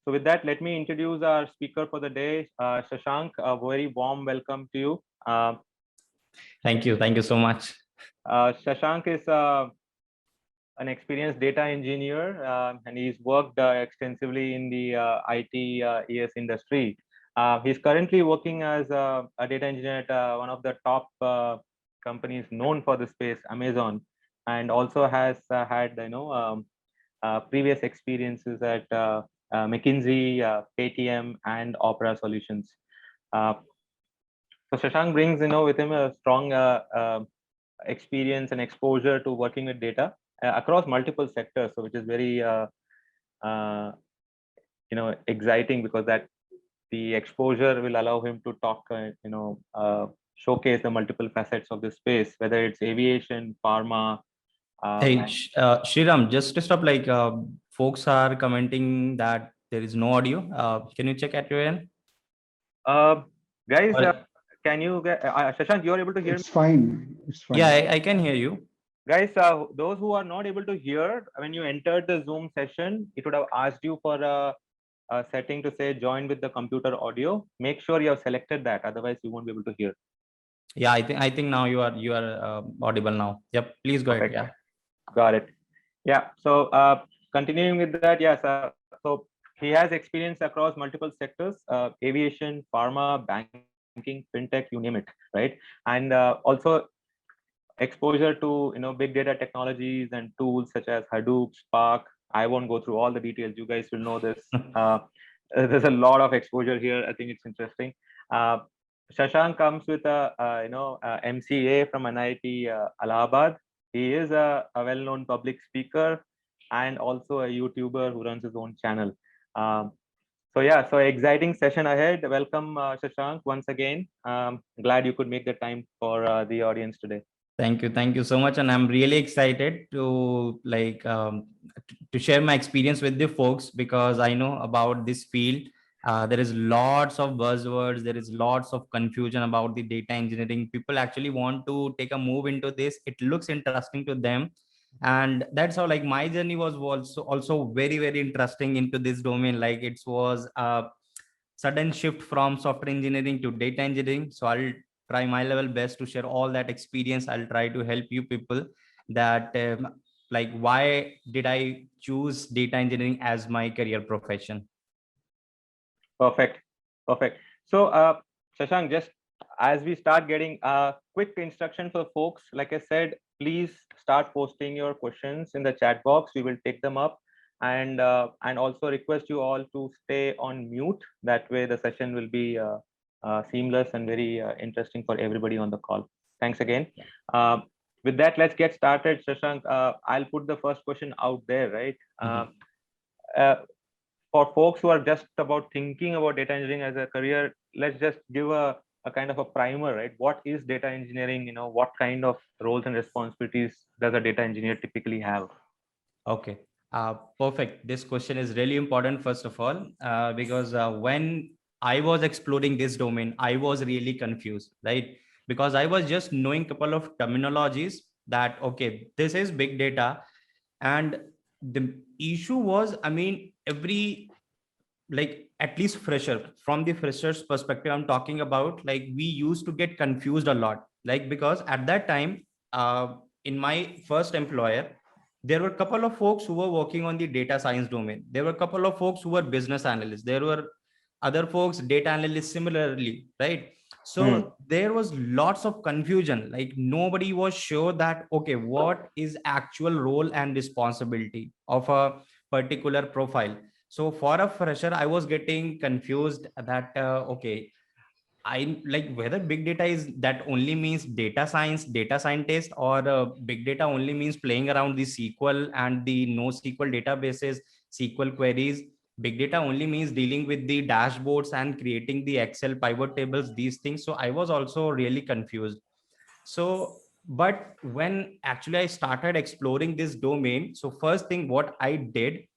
So with that, let me introduce our speaker for the day, Shashank. A very warm welcome to you. Thank you. Thank you so much. Shashank is an experienced data engineer, and he's worked extensively in the IT ES industry. He's currently working as a data engineer at one of the top companies known for the space, Amazon, and also has had previous experiences at McKinsey, Paytm, and Opera Solutions. Uh, so Shashank brings with him a strong experience and exposure to working with data across multiple sectors, so which is very uh, exciting, because that the exposure will allow him to talk showcase the multiple facets of this space, whether it's aviation, pharma. Hey, Shriram, just to stop, folks are commenting that there is no audio. Can you check at your end? Guys, Or- can you get Shashank, you're able to hear me? It's fine. It's fine. Yeah, I can hear you. Guys, those who are not able to hear, when you entered the Zoom session, it would have asked you for a setting to say join with the computer audio. Make sure you have selected that, otherwise you won't be able to hear. Yeah, I think now you are audible now. Yep, please go ahead. Yeah. Got it. Yeah. So continuing with that, yes. So he has experience across multiple sectors: aviation, pharma, banking, fintech, you name it, right? And also exposure to big data technologies and tools such as Hadoop, Spark. I won't go through all the details. You guys will know this. There's a lot of exposure here. I think it's interesting. Uh, Shashank comes with a MCA from NIT Allahabad. He is a well-known public speaker and also a YouTuber who runs his own channel. So yeah, so exciting session ahead. Welcome, Shashank, once again. Glad you could make the time for the audience today. Thank you so much, and I'm really excited to to share my experience with the folks, because I know about this field. There is lots of buzzwords, there is lots of confusion about the data engineering. People actually want to take a move into this. It looks interesting to them, and that's how like my journey was also very interesting into this domain. Like it was a sudden shift from software engineering to data engineering. So I'll try my level best to share all that experience. I'll try to help you people that like why did I choose data engineering as my career profession. Perfect. Perfect. So, Shashank, just as we start getting a quick instruction for folks, like I said, please start posting your questions in the chat box. We will take them up, and also request you all to stay on mute. That way, the session will be seamless and very interesting for everybody on the call. Thanks again. With that, let's get started, Shashank. I'll put the first question out there, right? For folks who are just about thinking about data engineering as a career, let's just give a kind of a primer, right? What is data engineering? What kind of roles and responsibilities does a data engineer typically have? Okay. Perfect. This question is really important, first of all, because when I was exploring this domain, I was really confused, right? Because I was just knowing a couple of terminologies that, okay, this is big data. And the issue was, I mean, like at least fresher, from the freshers perspective, I'm talking about, like we used to get confused a lot, like because at that time, in my first employer, there were a couple of folks who were working on the data science domain. There were a couple of folks who were business analysts. There were other folks, data analysts similarly, right? So there was lots of confusion. Like nobody was sure that, okay, what is actual role and responsibility of a particular profile. So for a fresher, I was getting confused that, okay, I like whether big data is that only means data science, data scientist, or big data only means playing around the SQL and the NoSQL databases, SQL queries. Big data only means dealing with the dashboards and creating the Excel pivot tables, these things. So I was also really confused. So, but when actually I started exploring this domain, so first thing what I did,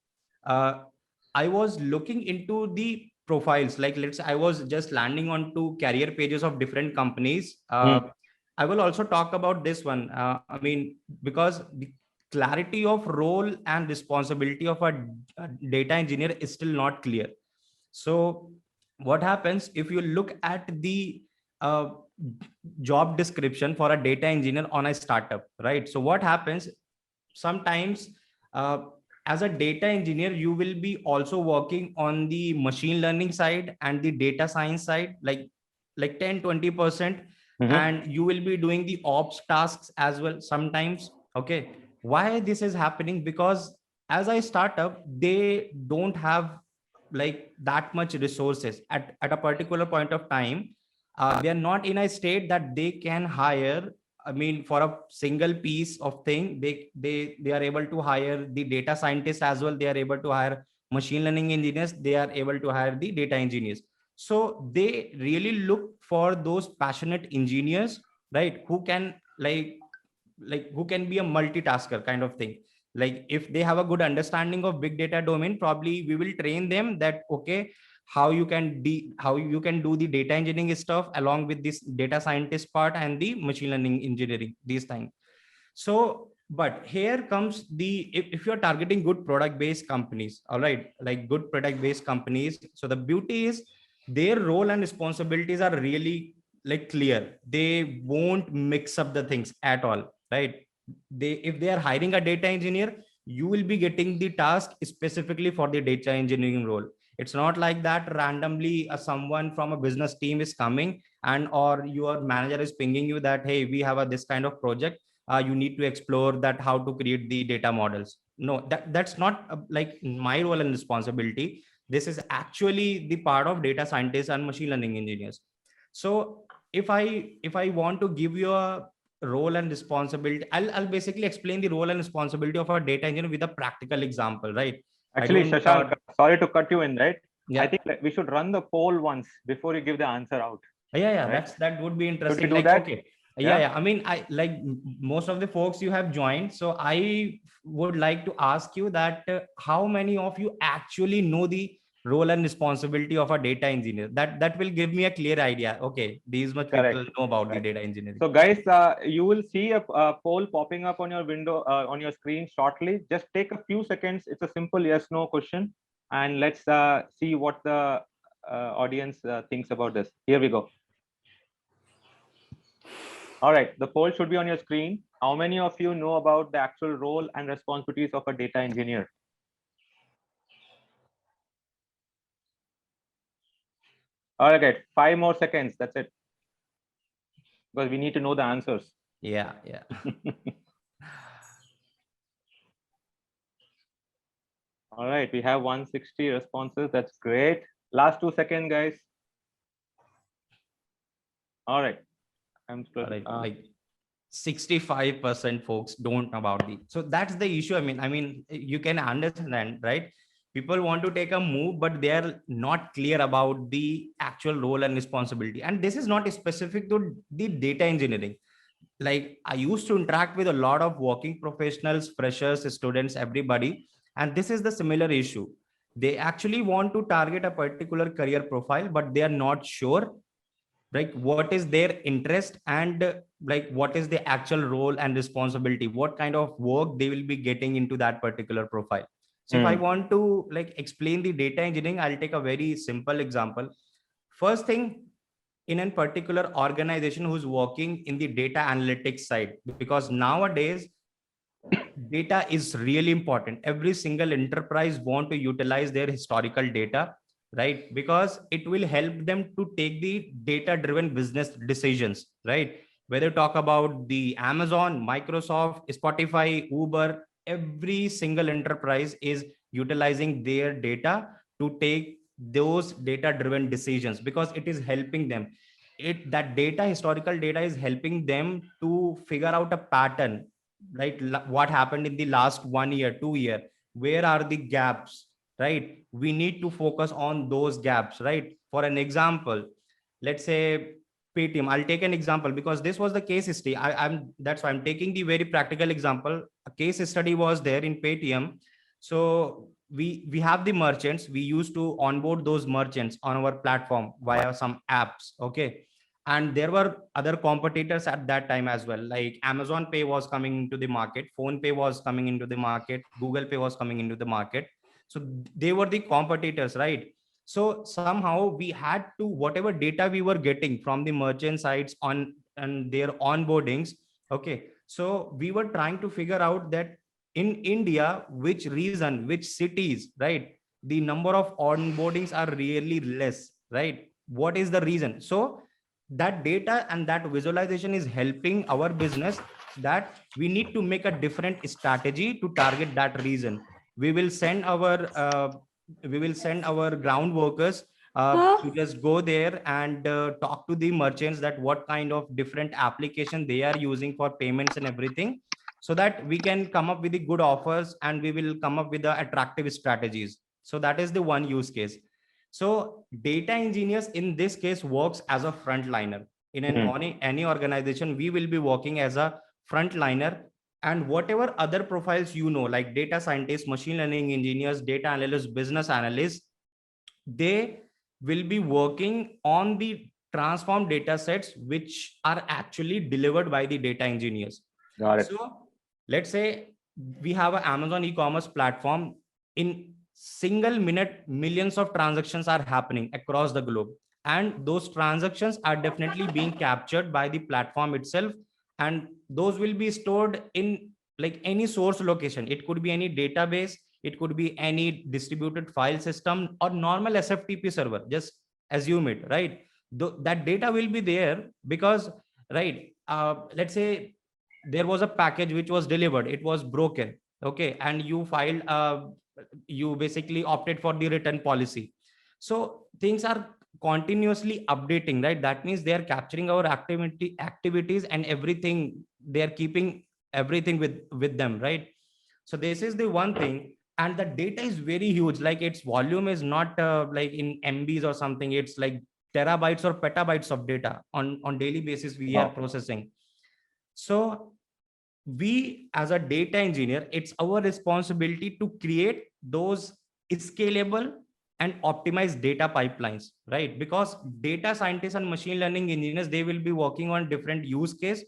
uh, I was looking into the profiles. Like let's say I was just landing onto career pages of different companies. I will also talk about this one. I mean, because clarity of role and responsibility of a data engineer is still not clear. So what happens if you look at the uh, job description for a data engineer on a startup, right? So what happens sometimes, uh, as a data engineer, you will be also working on the machine learning side and the data science side, like 10-20%, Mhm. and you will be doing the ops tasks as well sometimes. Okay, why this is happening? Because as a startup, they don't have like that much resources at a particular point of time. They are not in a state that they can hire, I mean, for a single piece of thing, they are able to hire the data scientists as well. They are able to hire machine learning engineers. They are able to hire the data engineers. So they really look for those passionate engineers, right? Who can who can be a multitasker kind of thing. Like if they have a good understanding of big data domain, probably we will train them that, okay, how you can do the data engineering stuff along with this data scientist part and the machine learning engineering, these things. So but here comes the, if you're targeting good product based companies, all right, like good product based companies, so the beauty is their role and responsibilities are really like clear. They won't mix up the things at all, right? They, if they are hiring a data engineer, you will be getting the task specifically for the data engineering role. It's not like that randomly someone from a business team is coming and or your manager is pinging you that, hey, we have a this kind of project, you need to explore that how to create the data models. No, that's not like my role and responsibility. This is actually the part of data scientists and machine learning engineers. So if I want to give you a role and responsibility, I'll basically explain the role and responsibility of a data engineer with a practical example, right? I Actually, don't Shashank, sorry to cut you in, right? I yeah. think we should run the poll once before you give the answer out, Yeah, right? that would be Should we interesting. do Like, that? okay, Yeah. I mean, I like most of the folks you have joined, so I would like to ask you that how many of you actually know the role and responsibility of a data engineer? That will give me a clear idea. Okay, these much people Correct. know about the Right. data engineering. So guys, you will see a poll popping up on your window, on your screen shortly. Just take a few seconds. It's a simple yes no question, and let's see what the audience thinks about this. Here we go. All right, the poll should be on your screen. How many of you know about the actual role and responsibilities of a data engineer? All right, 5 more seconds. That's it, because we need to know the answers. Yeah, yeah. All right, we have 160 responses. That's great. Last 2 seconds, guys. All right. I'm All right, uh, like 65% folks don't know about the, so that's the issue. I mean you can understand, right? People want to take a move but they are not clear about the actual role and responsibility, and this is not specific to the data engineering. Like I used to interact with a lot of working professionals, freshers, students, everybody, and this is the similar issue. They actually want to target a particular career profile but they are not sure like what is their interest and like what is the actual role and responsibility, what kind of work they will be getting into that particular profile. So if I hmm. want to like explain the data engineering, I'll take a very simple example. First thing, in a particular organization who's working in the data analytics side, because nowadays data is really important. Every single enterprise want to utilize their historical data, right? Because it will help them to take the data driven business decisions, right? Whether talk about the Amazon, Microsoft, Spotify, Uber, every single enterprise is utilizing their data to take those data driven decisions because it is helping them. It, that data, historical data, is helping them to figure out a pattern, right? What happened in the last 1 year, 2 year, where are the gaps, right? We need to focus on those gaps, right? For an example, let's say Paytm, I'll take an example because this was the case study. I'm that's why I'm taking the very practical example. A case study was there in Paytm. So we have the merchants, we used to onboard those merchants on our platform via some apps, okay? and there were other competitors at that time as well, like Amazon Pay was coming into the market, Phone Pay was coming into the market, Google Pay was coming into the market. So they were the competitors, right? So somehow we had to, whatever data we were getting from the merchant sites on and their onboardings, okay, so we were trying to figure out that in India, which region, which cities, right, the number of onboardings are really less, right? What is the reason? So that data and that visualization is helping our business, that we need to make a different strategy to target that reason. We will send our ground workers to just go there and talk to the merchants that what kind of different application they are using for payments and everything, so that we can come up with the good offers and we will come up with the attractive strategies. So that is the one use case. So data engineers in this case works as a frontliner in any organization. We will be working as a frontliner, and whatever other profiles, like data scientists, machine learning engineers, data analysts, business analysts, they will be working on the transformed data sets which are actually delivered by the data engineers. Got it. So let's say we have an Amazon e-commerce platform. In single minute, millions of transactions are happening across the globe, and those transactions are definitely being captured by the platform itself, and those will be stored in like any source location. It could be any database, it could be any distributed file system or normal SFTP server, just assume it, right? That data will be there because, right, let's say there was a package which was delivered, it was broken, okay, and you filed you basically opted for the return policy. So things are continuously updating, right? That means they are capturing our activities and everything, they are keeping everything with them, right? So this is the one thing. And the data is very huge, like its volume is not like in MBs or something, it's like terabytes or petabytes of data on daily basis we are processing. So we as a data engineer, it's our responsibility to create those scalable and optimized data pipelines, right? Because data scientists and machine learning engineers, they will be working on different use case,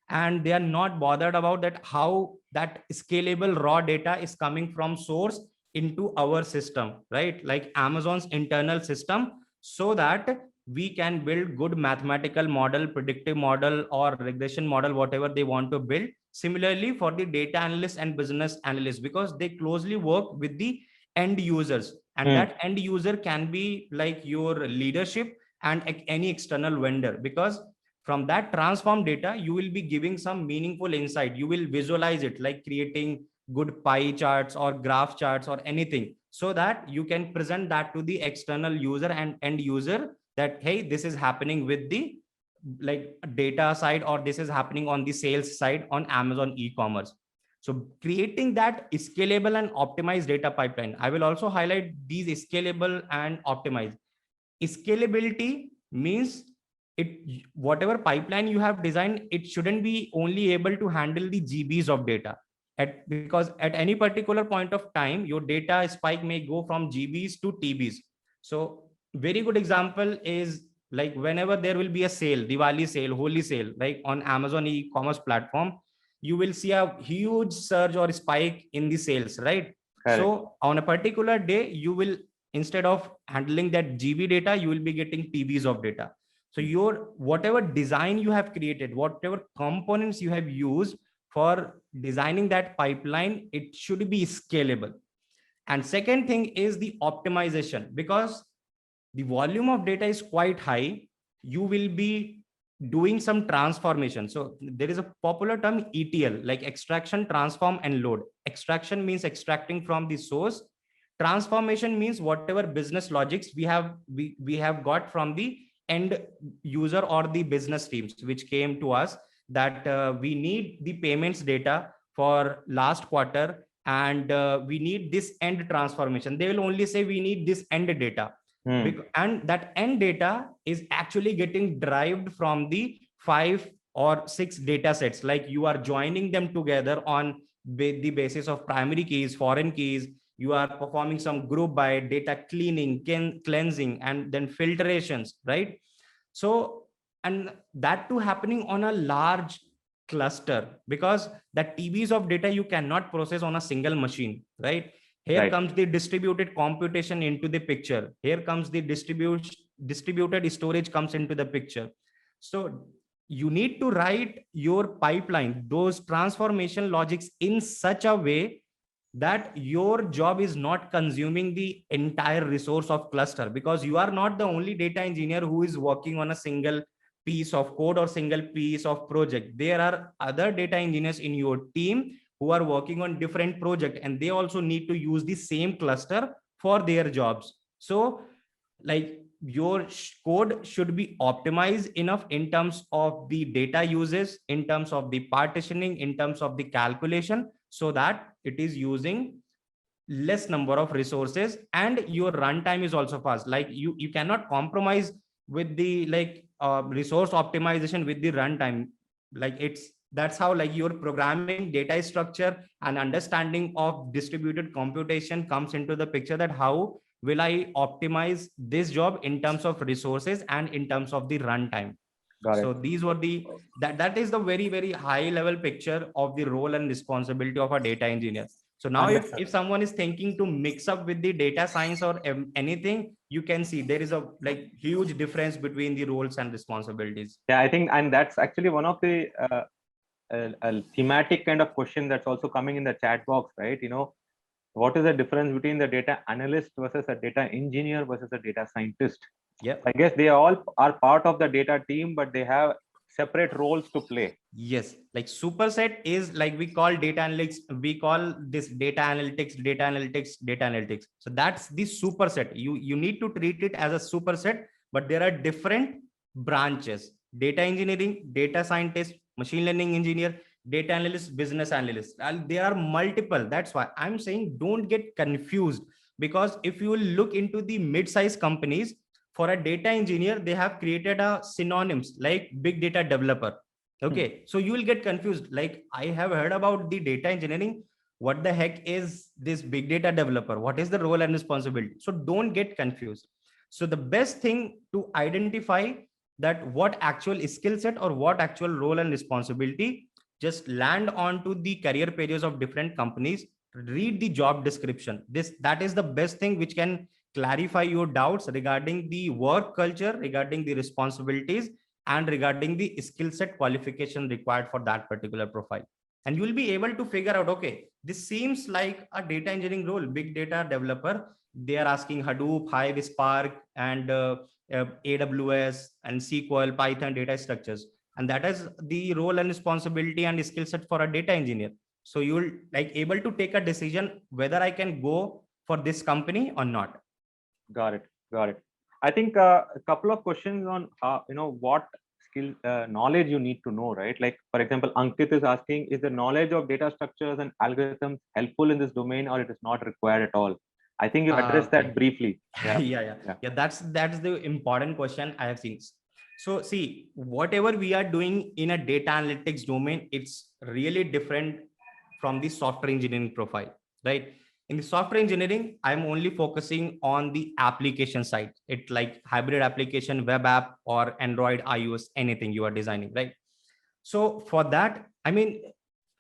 and they are not bothered about that how that scalable raw data is coming from source into our system, right? Like Amazon's internal system, so that we can build good mathematical model, predictive model, or regression model, whatever they want to build. Similarly for the data analysts and business analysts, because they closely work with the end users, and that end user can be like your leadership and any external vendor, because from that transformed data you will be giving some meaningful insight. You will visualize it, like creating good pie charts or graph charts or anything, so that you can present that to the external user and end user, that hey, this is happening with the like data side, or this is happening on the sales side on Amazon e-commerce. So creating that scalable and optimized data pipeline, I will also highlight these scalable and optimized. Scalability means it, whatever pipeline you have designed, it shouldn't be only able to handle the GBs of data, because at any particular point of time your data spike may go from GBs to TBs. So very good example is like whenever there will be a sale, Diwali sale, Holi sale, like on Amazon e-commerce platform, you will see a huge surge or spike in the sales, right? Correct. So on a particular day, you will, instead of handling that GB data, you will be getting TBs of data. So your whatever design you have created, whatever components you have used for designing that pipeline, it should be scalable. And second thing is the optimization, because the volume of data is quite high. You will be doing some transformation. So there is a popular term ETL, like extraction, transform, and load. Extraction means extracting from the source. Transformation means whatever business logics we have got from the end user or the business teams which came to us, that we need the payments data for last quarter, and we need this end transformation. They will only say we need this end data. And that end data is actually getting derived from the 5 or 6 data sets, like you are joining them together on the basis of primary keys, foreign keys. You are performing some group by data cleaning, cleansing, and then filtrations, right? So and that too happening on a large cluster, because the TBs of data you cannot process on a single machine, right? Here Right. comes the distributed computation into the picture. Here comes the distributed storage comes into the picture. So you need to write your pipeline, those transformation logics in such a way that your job is not consuming the entire resource of cluster, because you are not the only data engineer who is working on a single piece of code or single piece of project. There are other data engineers in your team who are working on different project, and they also need to use the same cluster for their jobs. So like your code should be optimized enough in terms of the data uses, in terms of the partitioning, in terms of the calculation, so that it is using less number of resources, and your runtime is also fast. Like you cannot compromise with the resource optimization with the runtime. Like that's how like your programming, data structure, and understanding of distributed computation comes into the picture, that how will I optimize this job in terms of resources and in terms of the runtime. Got it. So these were the that is the very very high level picture of the role and responsibility of a data engineer. So now Understood. if someone is thinking to mix up with the data science or anything, you can see there is a like huge difference between the roles and responsibilities. Yeah, I think, and that's actually one of the a thematic kind of question that's also coming in the chat box, right? What is the difference between the data analyst versus a data engineer versus a data scientist? Yeah. I guess they all are part of the data team, but they have separate roles to play. Yes, like superset is like we call data analytics, we call this data analytics, data analytics, data analytics. So that's the superset. You need to treat it as a superset, but there are different branches: data engineering, data scientist, machine learning engineer, data analyst, business analyst. And there are multiple. That's why I'm saying don't get confused, because if you look into the mid-sized companies, for a data engineer, they have created a synonyms like big data developer. Okay, so you will get confused. Like I have heard about the data engineering. What the heck is this big data developer? What is the role and responsibility? So don't get confused. So the best thing to identify that what actual skill set or what actual role and responsibility, just land onto the career pages of different companies, read the job description. That is the best thing which can clarify your doubts regarding the work culture, regarding the responsibilities, and regarding the skill set qualification required for that particular profile. And you will be able to figure out, okay, this seems like a data engineering role, big data developer. They are asking Hadoop, Hive, Spark, and AWS and SQL, Python data structures. And that is the role and responsibility and skill set for a data engineer. So you will like able to take a decision whether I can go for this company or not. Got it. Got it. I think a couple of questions on what skill knowledge you need to know, right? Like for example, Ankit is asking, is the knowledge of data structures and algorithms helpful in this domain, or it is not required at all? I think you addressed that briefly. Yeah. Yeah. That's the important question I have seen. So see, whatever we are doing in a data analytics domain, it's really different from the software engineering profile, right? In the software engineering, I'm only focusing on the application side. It like hybrid application, web app, or Android, iOS, anything you are designing, right? So for that, I mean,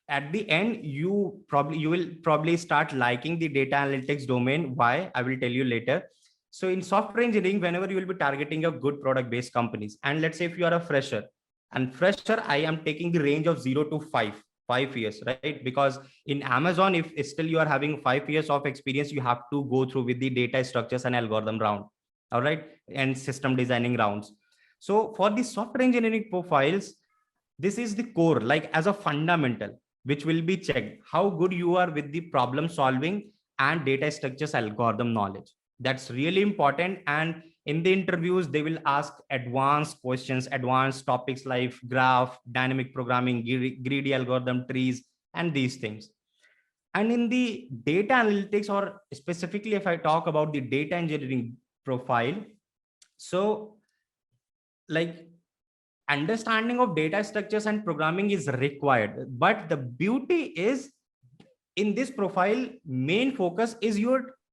at the end, you will probably start liking the data analytics domain. Why? I will tell you later. So in software engineering, whenever you will be targeting a good product based companies, and let's say if you are a fresher, and fresher, I am taking the range of 0 to 5 years, right? Because in Amazon, if still you are having 5 years of experience, you have to go through with the data structures and algorithm round, all right, and system designing rounds. So for the software engineering profiles, this is the core, like as a fundamental, which will be checked how good you are with the problem solving and data structures algorithm knowledge. That's really important. And in the interviews, they will ask advanced questions, advanced topics like graph, dynamic programming, greedy algorithm trees, and these things. And in the data analytics, or specifically if I talk about the data engineering profile, so like understanding of data structures and programming is required, but the beauty is in this profile, main focus is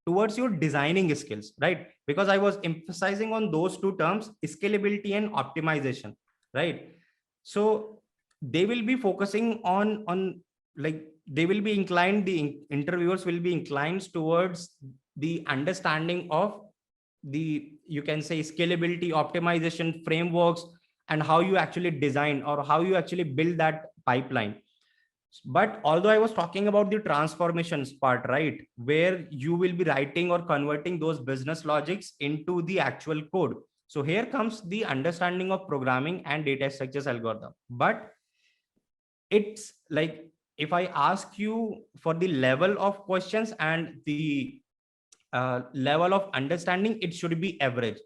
towards your designing skills, right? Because I was emphasizing on those two terms, scalability and optimization. right? So they will be focusing on like they will be inclined, the interviewers will be inclined towards the understanding of the, you can say, scalability, optimization frameworks, and how you actually design or how you actually build that pipeline. But although I was talking about the transformations part, right, where you will be writing or converting those business logics into the actual code. So here comes the understanding of programming and data structures algorithm. But it's like, if I ask you for the level of questions and the level of understanding, it should be average.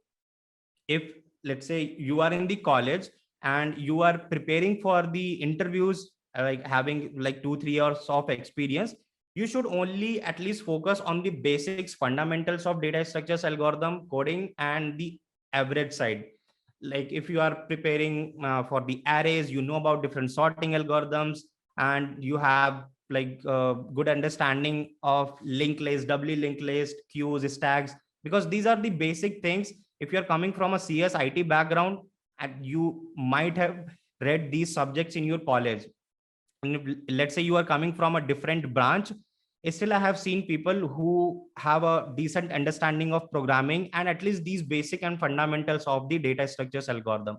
If, let's say, you are in the college and you are preparing for the interviews, like having like 2-3 years of experience, you should only at least focus on the basics, fundamentals of data structures, algorithm, coding, and the average side. Like if you are preparing for the arrays, you know about different sorting algorithms, and you have like good understanding of linked list, doubly linked list, queues, stacks, because these are the basic things. If you're coming from a CS IT background, and you might have read these subjects in your college, and if, let's say, you are coming from a different branch, still I have seen people who have a decent understanding of programming and at least these basic and fundamentals of the data structures algorithm.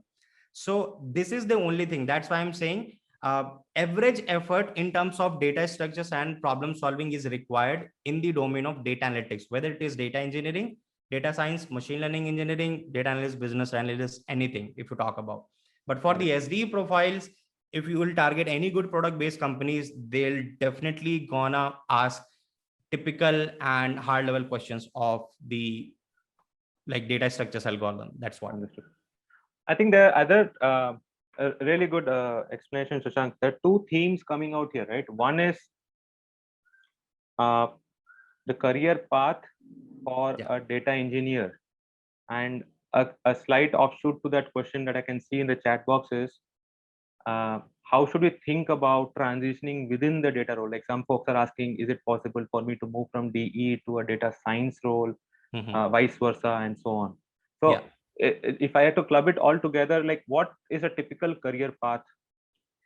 So this is the only thing. That's why I'm saying average effort in terms of data structures and problem solving is required in the domain of data analytics, whether it is data engineering, data science, machine learning engineering, data analyst, business analyst, anything if you talk about. But for the SDE profiles, if you will target any good product based companies, they'll definitely gonna ask typical and hard level questions of the like data structures algorithm. That's what. Understood. I think there are other really good explanation, Shashank. There are two themes coming out here, right? One is the career path for Yeah. a data engineer, and a slight offshoot to that question that I can see in the chat box is how should we think about transitioning within the data role? Like some folks are asking, is it possible for me to move from DE to a data science role, vice versa, and so on. So Yeah. if I had to club it all together, like what is a typical career path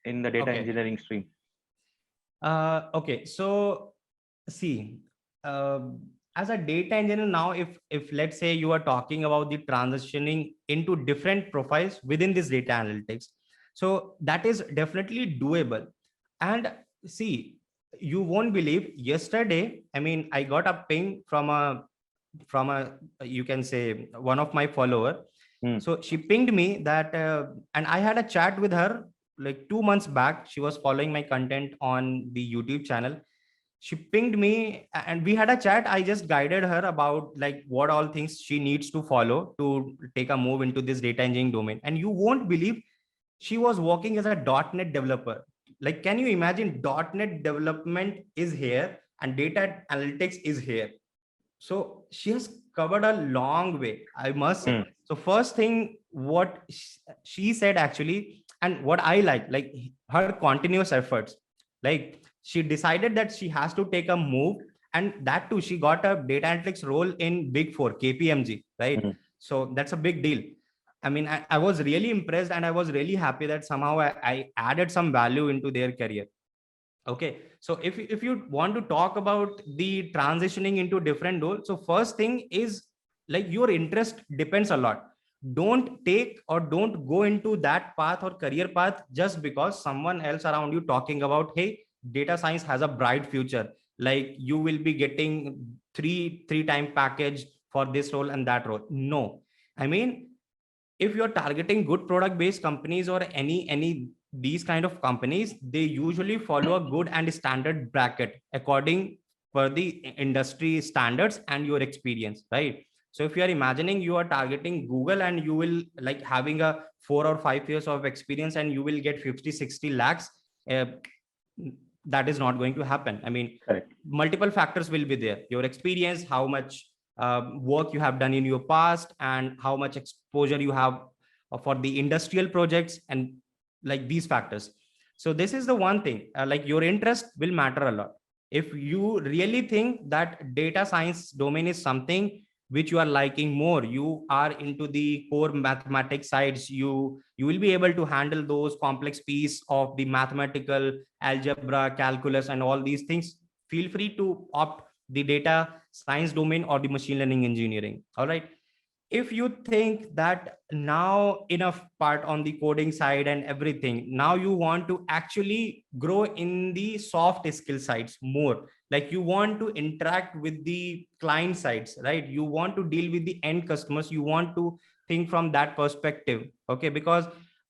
in the data Okay. engineering stream? Okay. So see, as a data engineer now, if let's say you are talking about the transitioning into different profiles within this data analytics, so that is definitely doable. And see, you won't believe, yesterday, I mean, I got a ping from a, you can say, one of my follower. So she pinged me that and I had a chat with her like 2 months back. She was following my content on the YouTube channel. She pinged me and we had a chat. I just guided her about like what all things she needs to follow to take a move into this data engineering domain. And you won't believe, she was working as a .NET developer. Like, can you imagine, .NET development is here and data analytics is here. So she has covered a long way, I must say. So first thing, what she said actually, and what I like her continuous efforts. Like, she decided that she has to take a move, and that too, she got a data analytics role in Big Four, KPMG, right? So that's a big deal. I mean, I was really impressed and I was really happy that somehow I added some value into their career. Okay, so if you want to talk about the transitioning into different roles, so first thing is like your interest depends a lot. Don't take or don't go into that path or career path just because someone else around you talking about, hey, data science has a bright future, like you will be getting three time package for this role and that role. No, I mean, if you're targeting good product based companies or any these kind of companies, they usually follow a good and standard bracket according for the industry standards and your experience, right? So if you are imagining you are targeting Google and you will like having a 4 or 5 years of experience and you will get 50-60 lakhs, uh, that is not going to happen. I mean, Correct. Multiple factors will be there: your experience, how much work you have done in your past, and how much exposure you have for the industrial projects, and like these factors. So this is the one thing, like your interest will matter a lot. If you really think that data science domain is something which you are liking more. You are into the core mathematics sides. You will be able to handle those complex piece of the mathematical algebra, calculus, and all these things. Feel free to opt the data science domain or the machine learning engineering. All right. If you think that now enough part on the coding side and everything, now you want to actually grow in the soft skill sides more, like you want to interact with the client sides, right? You want to deal with the end customers, you want to think from that perspective. Okay, because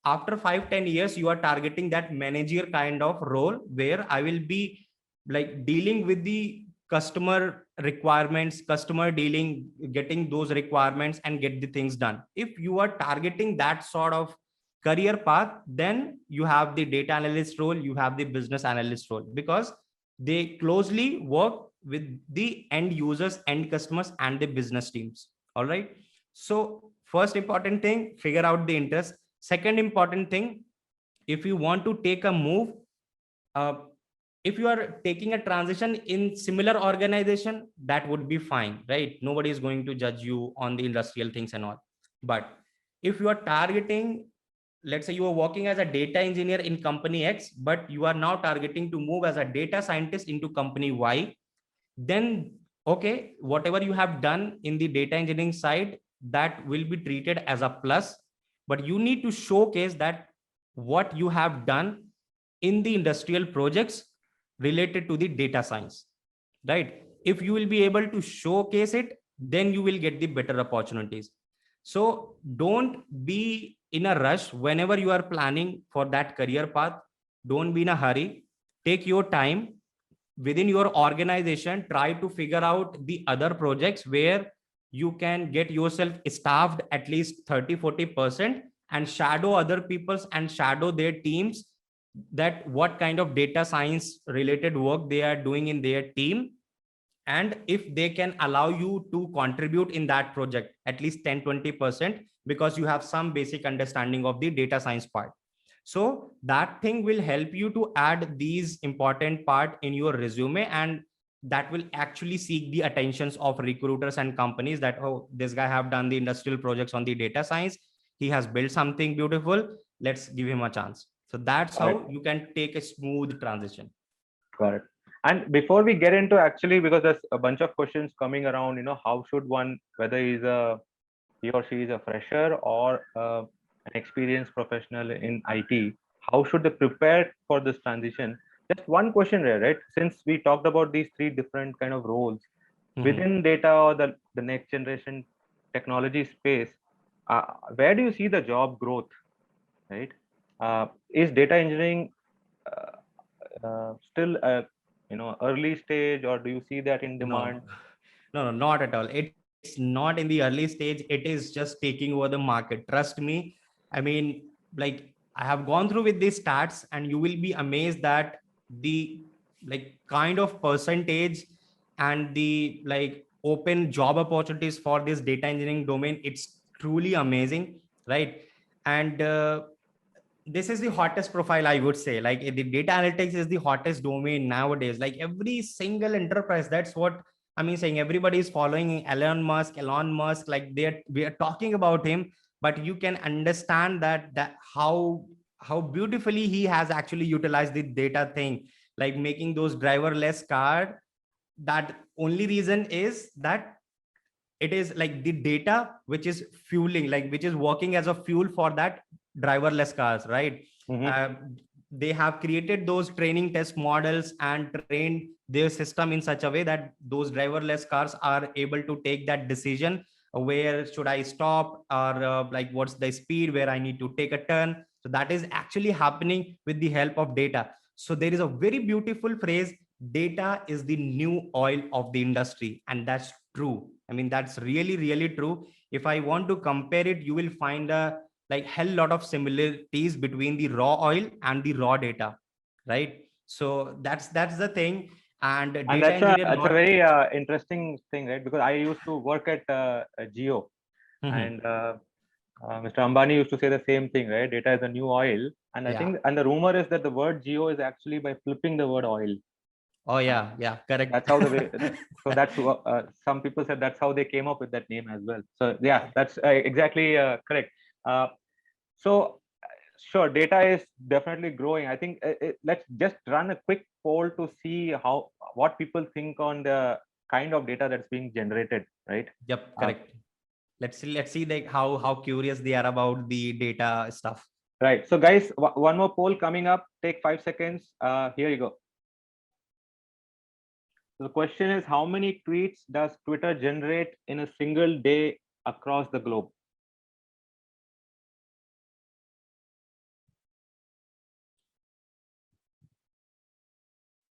after 5-10 years you are targeting that manager kind of role where I will be like dealing with the customer requirements, customer dealing, getting those requirements and get the things done. If you are targeting that sort of career path, then you have the data analyst role, you have the business analyst role, because they closely work with the end users, end customers, and the business teams. All right. So first important thing, figure out the interest. Second important thing, if you want to take a move, uh, if you are taking a transition in similar organization, that would be fine, right? Nobody is going to judge you on the industrial things and all. But if you are targeting, let's say you are working as a data engineer in company X, but you are now targeting to move as a data scientist into company Y, then okay, whatever you have done in the data engineering side, that will be treated as a plus, but you need to showcase that what you have done in the industrial projects related to the data science, right? If you will be able to showcase it, then you will get the better opportunities. So don't be in a rush whenever you are planning for that career path. Don't be in a hurry. Take your time. Within your organization, try to figure out the other projects where you can get yourself staffed at least 30-40% and shadow other people's and shadow their teams, that what kind of data science related work they are doing in their team, and if they can allow you to contribute in that project at least 10-20%, because you have some basic understanding of the data science part. So that thing will help you to add these important part in your resume, and that will actually seek the attentions of recruiters and companies that, oh, this guy have done the industrial projects on the data science, he has built something beautiful, let's give him a chance. So that's Got it. how you can take a smooth transition. Got it. And before we get into, actually, because there's a bunch of questions coming around, how should one, whether he or she is a fresher or an experienced professional in IT, how should they prepare for this transition? Just one question there, right? Since we talked about these three different kind of roles within data or the next generation technology space, where do you see the job growth, right? Is data engineering still a early stage, or do you see that in demand? No, not at all. It's not in the early stage. It is just taking over the market. Trust me. I mean, like I have gone through with these stats, and you will be amazed that the like kind of percentage and the like open job opportunities for this data engineering domain, it's truly amazing, right? And this is the hottest profile, I would say. Like the data analytics is the hottest domain nowadays. Like every single enterprise, that's what I mean saying, everybody is following Elon Musk, like we are talking about him. But you can understand that how beautifully he has actually utilized the data thing, like making those driverless car. That only reason is that it is like the data which is fueling, like which is working as a fuel for that driverless cars, right? uh, they have created those training test models and trained their system in such a way that those driverless cars are able to take that decision, where should I stop, or like what's the speed where I need to take a turn. So that is actually happening with the help of data. So there is a very beautiful phrase, data is the new oil of the industry, and that's true. I mean, that's really, really true. If I want to compare it, you will find a like hell lot of similarities between the raw oil and the raw data, right? So that's the thing. And And data engineer that's a not. very interesting thing, right? Because I used to work at Geo, Mhm. and Mr. Ambani used to say the same thing, right? Data is the new oil, and I Yeah. think, and the rumor is that the word Geo is actually by flipping the word oil. Oh yeah, yeah, correct. That's how the way. So that's some people said that's how they came up with that name as well. So yeah, that's exactly correct. Uh, so sure, data is definitely growing. I think let's just run a quick poll to see how what people think on the kind of data that's being generated, right? Yep, Uh, correct. Let's see like how curious they are about the data stuff. right. So guys, one more poll coming up. Take 5 seconds. Here you go. The question is, how many tweets does Twitter generate in a single day across the globe?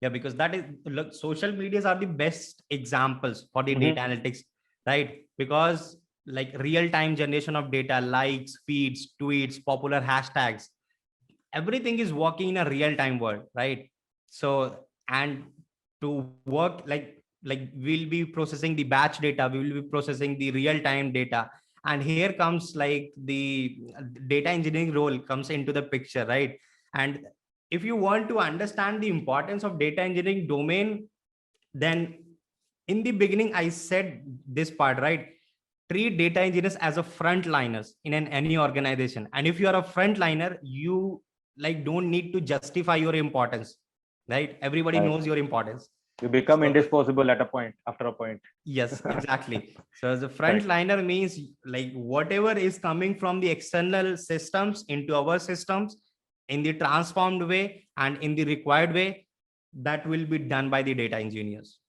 Yeah, because that is, look, social medias are the best examples for the data analytics, right? Because like real time generation of data, likes, feeds, tweets, popular hashtags, everything is working in a real time world, right? So, and to work like we'll be processing the batch data, we will be processing the real time data, and here comes like the data engineering role comes into the picture, right? And if you want to understand the importance of data engineering domain, then in the beginning I said this part, right? Treat data engineers as a frontliners in any organization, and if you are a frontliner, you like don't need to justify your importance, right? Everybody Right. knows your importance. You become So indisposable at a point, after a point. yes, exactly. So as a Correct. frontliner means like whatever is coming from the external systems into our systems in the transformed way and in the required way, that will be done by the data engineers.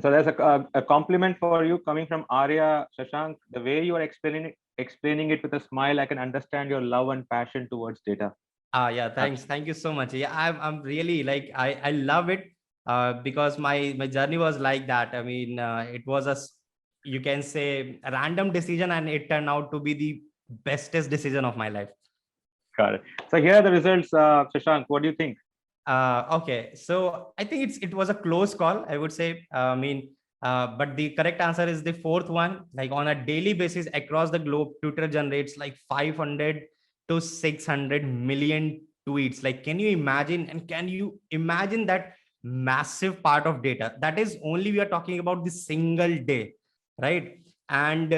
So there's a compliment for you coming from Arya. Shashank, the way you are explaining it with a smile, I can understand your love and passion towards data. Ah, yeah, thanks. Thank you so much. Yeah, I'm really like, I love it because my journey was like that. I mean, it was you can say a random decision, and it turned out to be the bestest decision of my life. Got it. So here are the results, Shashank. What do you think? Okay, so I think it was a close call, I would say. I mean, but the correct answer is the fourth one. Like on a daily basis across the globe, Twitter generates like 500 to 600 million tweets. Like, can you imagine? And can you imagine that massive part of data? That is only we are talking about the single day, right? And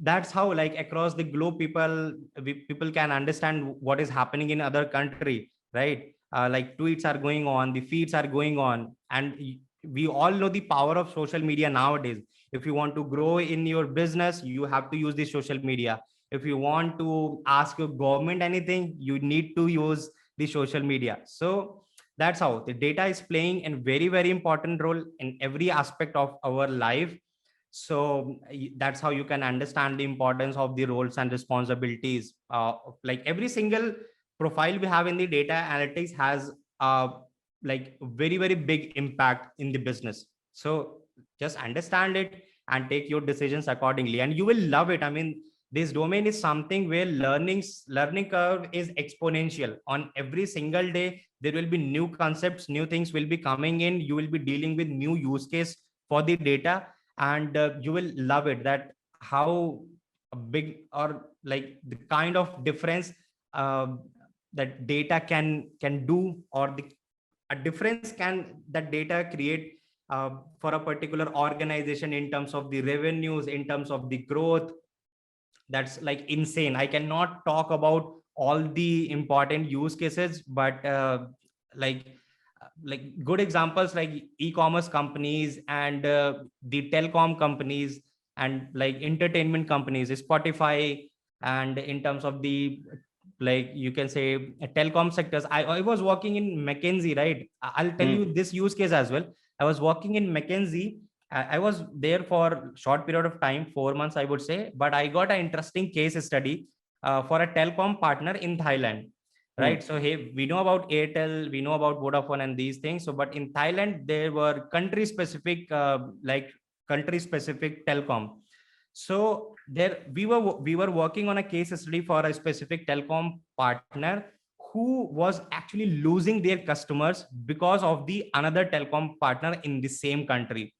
that's how like across the globe, people can understand what is happening in other country, right? Like tweets are going on, the feeds are going on, and we all know the power of social media nowadays. If you want to grow in your business, you have to use the social media. If you want to ask your government anything, you need to use the social media. So that's how the data is playing a very, very important role in every aspect of our life. So that's how you can understand the importance of the roles and responsibilities. Like every single profile we have in the data analytics has like very, very big impact in the business. So just understand it and take your decisions accordingly, and you will love it. I mean, this domain is something where learning curve is exponential. On every single day there will be new concepts, new things will be coming in, you will be dealing with new use case for the data, and you will love it that how big or like the kind of difference uh, that data can do, or the a difference can that data create for a particular organization in terms of the revenues, in terms of the growth. That's like insane. I cannot talk about all the important use cases, but like good examples like e-commerce companies and the telecom companies and like entertainment companies, Spotify, and in terms of the like you can say telecom sectors. I was working in McKinsey, right? I'll tell you Hmm. this use case as well. I was working in McKinsey. I was there for short period of time, 4 months, I would say, but I got an interesting case study for a telecom partner in Thailand, Hmm. right? So hey, we know about Airtel, we know about Vodafone and these things. So, but in Thailand, there were country specific, like country specific telecom. So there we were working on a case study for a specific telecom partner who was actually losing their customers because of the another telecom partner in the same country.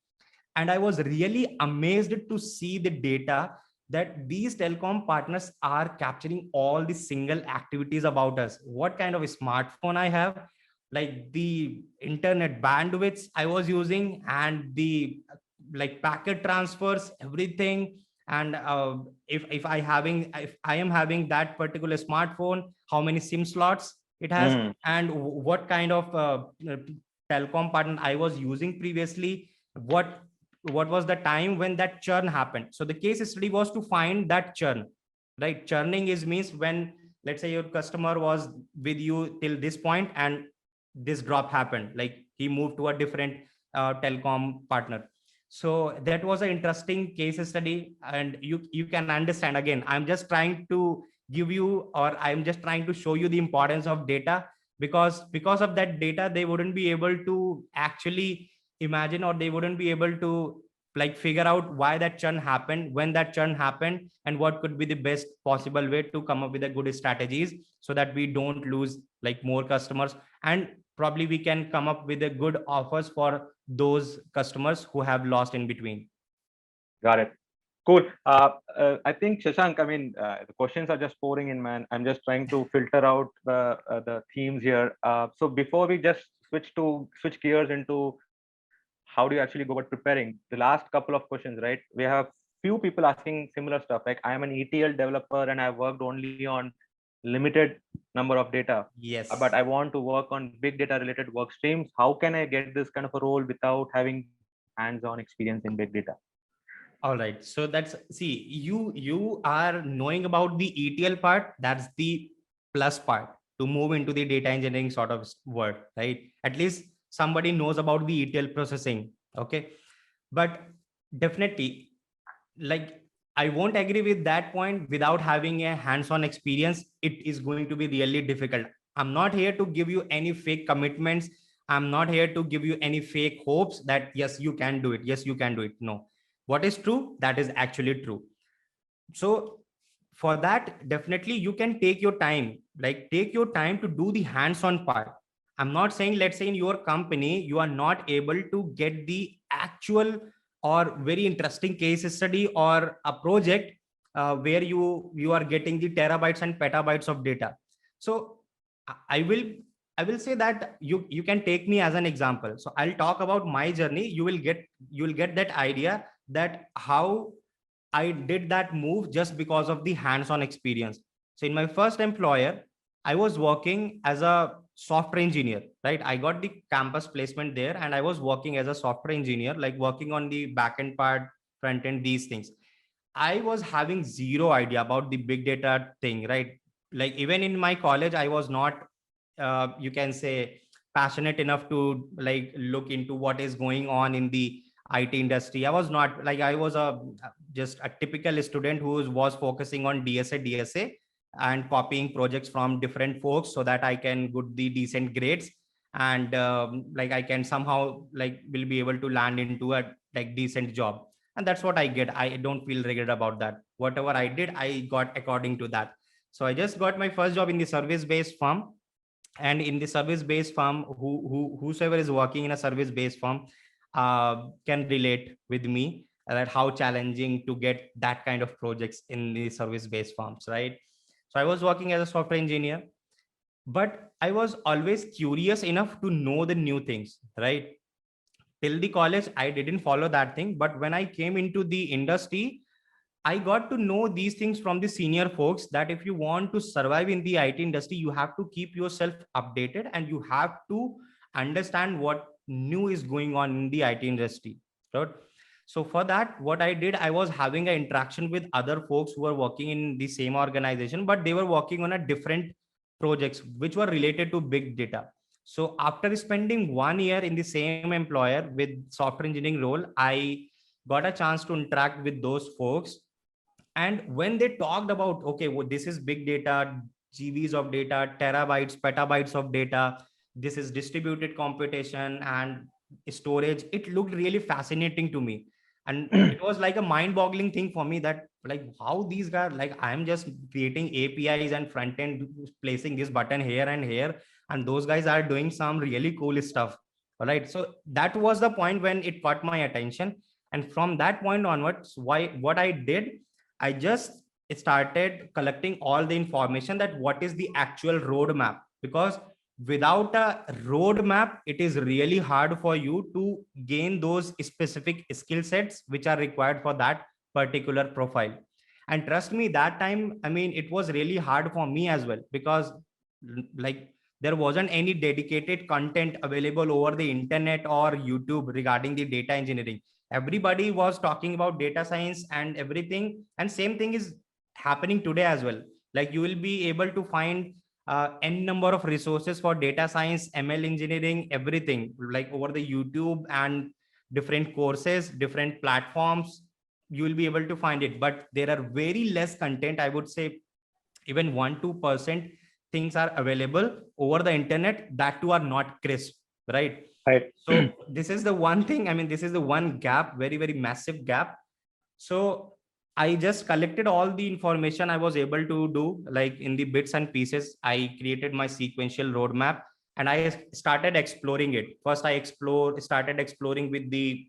And I was really amazed to see the data that these telecom partners are capturing all the single activities about us. What kind of a smartphone I have, like the internet bandwidths I was using, and the like packet transfers, everything. And if I am having that particular smartphone, how many SIM slots it has, Mm. and what kind of telecom partner I was using previously, what was the time when that churn happened. So the case study was to find that churn, right? Churning is means when, let's say, your customer was with you till this point and this drop happened, like he moved to a different telecom partner. So that was an interesting case study, and you can understand. Again, I'm just trying to give you, or I'm just trying to show you the importance of data, because of that data they wouldn't be able to actually imagine, or they wouldn't be able to like figure out why that churn happened, when that churn happened, and what could be the best possible way to come up with a good strategies, so that we don't lose like more customers, and probably we can come up with a good offers for those customers who have lost in between. Got it. Cool. I think Shashank, I mean, the questions are just pouring in, man. I'm just trying to filter out the themes here. So before we just switch gears into how do you actually go about preparing, the last couple of questions, right? We have few people asking similar stuff. Like, I am an ETL developer and I worked only on limited number of data, but Yes. I want to work on big data related work streams. How can I get this kind of a role without having hands-on experience in big data? All right. So that's, see, you are knowing about the ETL part. That's the plus part to move into the data engineering sort of world, right? At least somebody knows about the ETL processing. Okay. But definitely, like, I won't agree with that point. Without having a hands-on experience, it is going to be really difficult. I'm not here to give you any fake commitments. I'm not here to give you any fake hopes that yes, you can do it, yes, you can do it. No, what is true, that is actually true. So for that, definitely you can take your time, like take your time to do the hands-on part. I'm not saying, let's say in your company you are not able to get the actual or very interesting case study or a project where you are getting the terabytes and petabytes of data. So i I will I will say that you can take me as an example. So I'll talk about my journey. You will get that idea that how I did that move just because of the hands-on experience. So in my first employer, I was working as a software engineer, right? I got the campus placement there and I was working as a software engineer, like working on the backend part, front end, these things. I was having zero idea about the big data thing, right? Like even in my college, I was not, you can say, passionate enough to like look into what is going on in the IT industry. I was not like, I was a just a typical student who was focusing on DSA, and copying projects from different folks so that I can get the decent grades, and like I can somehow like will be able to land into a like decent job. And that's what I get. I don't feel regret about that. Whatever I did, I got according to that. So I just got my first job in the service based firm. And in the service based firm, whosoever is working in a service based firm can relate with me, that how challenging to get that kind of projects in the service based firms, right? So I was working as a software engineer, but I was always curious enough to know the new things, right? Till the college I didn't follow that thing, but when I came into the industry, I got to know these things from the senior folks, that if you want to survive in the IT industry, you have to keep yourself updated and you have to understand what new is going on in the IT industry, right? So for that, what I did, I was having an interaction with other folks who were working in the same organization, but they were working on a different projects which were related to big data. So after spending 1 year in the same employer with software engineering role, I got a chance to interact with those folks. And when they talked about, okay, well, this is big data, GBs of data, terabytes, petabytes of data, this is distributed computation and storage, it looked really fascinating to me. And it was like a mind boggling thing for me, that like how these guys, like I'm just creating APIs and front end, placing this button here and here, and those guys are doing some really cool stuff. All right. So that was the point when it caught my attention. And from that point onwards, what I did, I just started collecting all the information, that what is the actual roadmap, because without a roadmap, it is really hard for you to gain those specific skill sets which are required for that particular profile. And trust me, that time, I mean, it was really hard for me as well, because like there wasn't any dedicated content available over the internet or YouTube regarding the data engineering. Everybody was talking about data science and everything, and same thing is happening today as well. Like you will be able to find n number of resources for data science, ML engineering, everything, like over the YouTube and different courses, different platforms. You will be able to find it, but there are very less content. I would say even 1-2% things are available over the internet, that too are not crisp, right? Right. So this is the one thing, I mean, this is the one gap, very, very massive gap. So I just collected all the information I was able to do, like in the bits and pieces. I created my sequential roadmap and I started exploring it. First, started exploring with the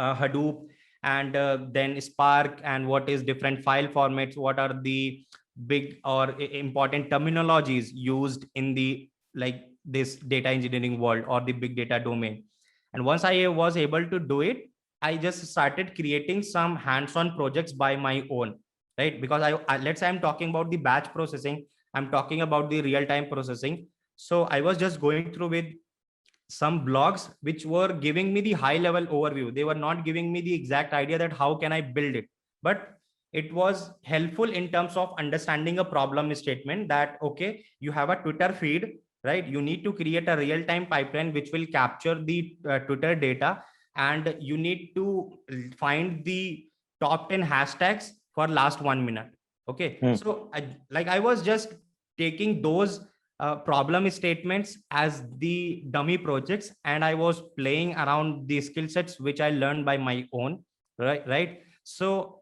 Hadoop, and then Spark, and what is different file formats, what are the big or important terminologies used in the like this data engineering world or the big data domain. And once I was able to do it, I just started creating some hands-on projects by my own, right? Because let's say I'm talking about the batch processing, I'm talking about the real-time processing. So I was just going through with some blogs which were giving me the high level overview. They were not giving me the exact idea that how can I build it, but it was helpful in terms of understanding a problem statement that, okay, you have a Twitter feed, right? You need to create a real time pipeline which will capture the Twitter data, and you need to find the top 10 hashtags for last 1 minute. Okay. So I was just taking those problem statements as the dummy projects, and I was playing around the skill sets which I learned by my own, right? So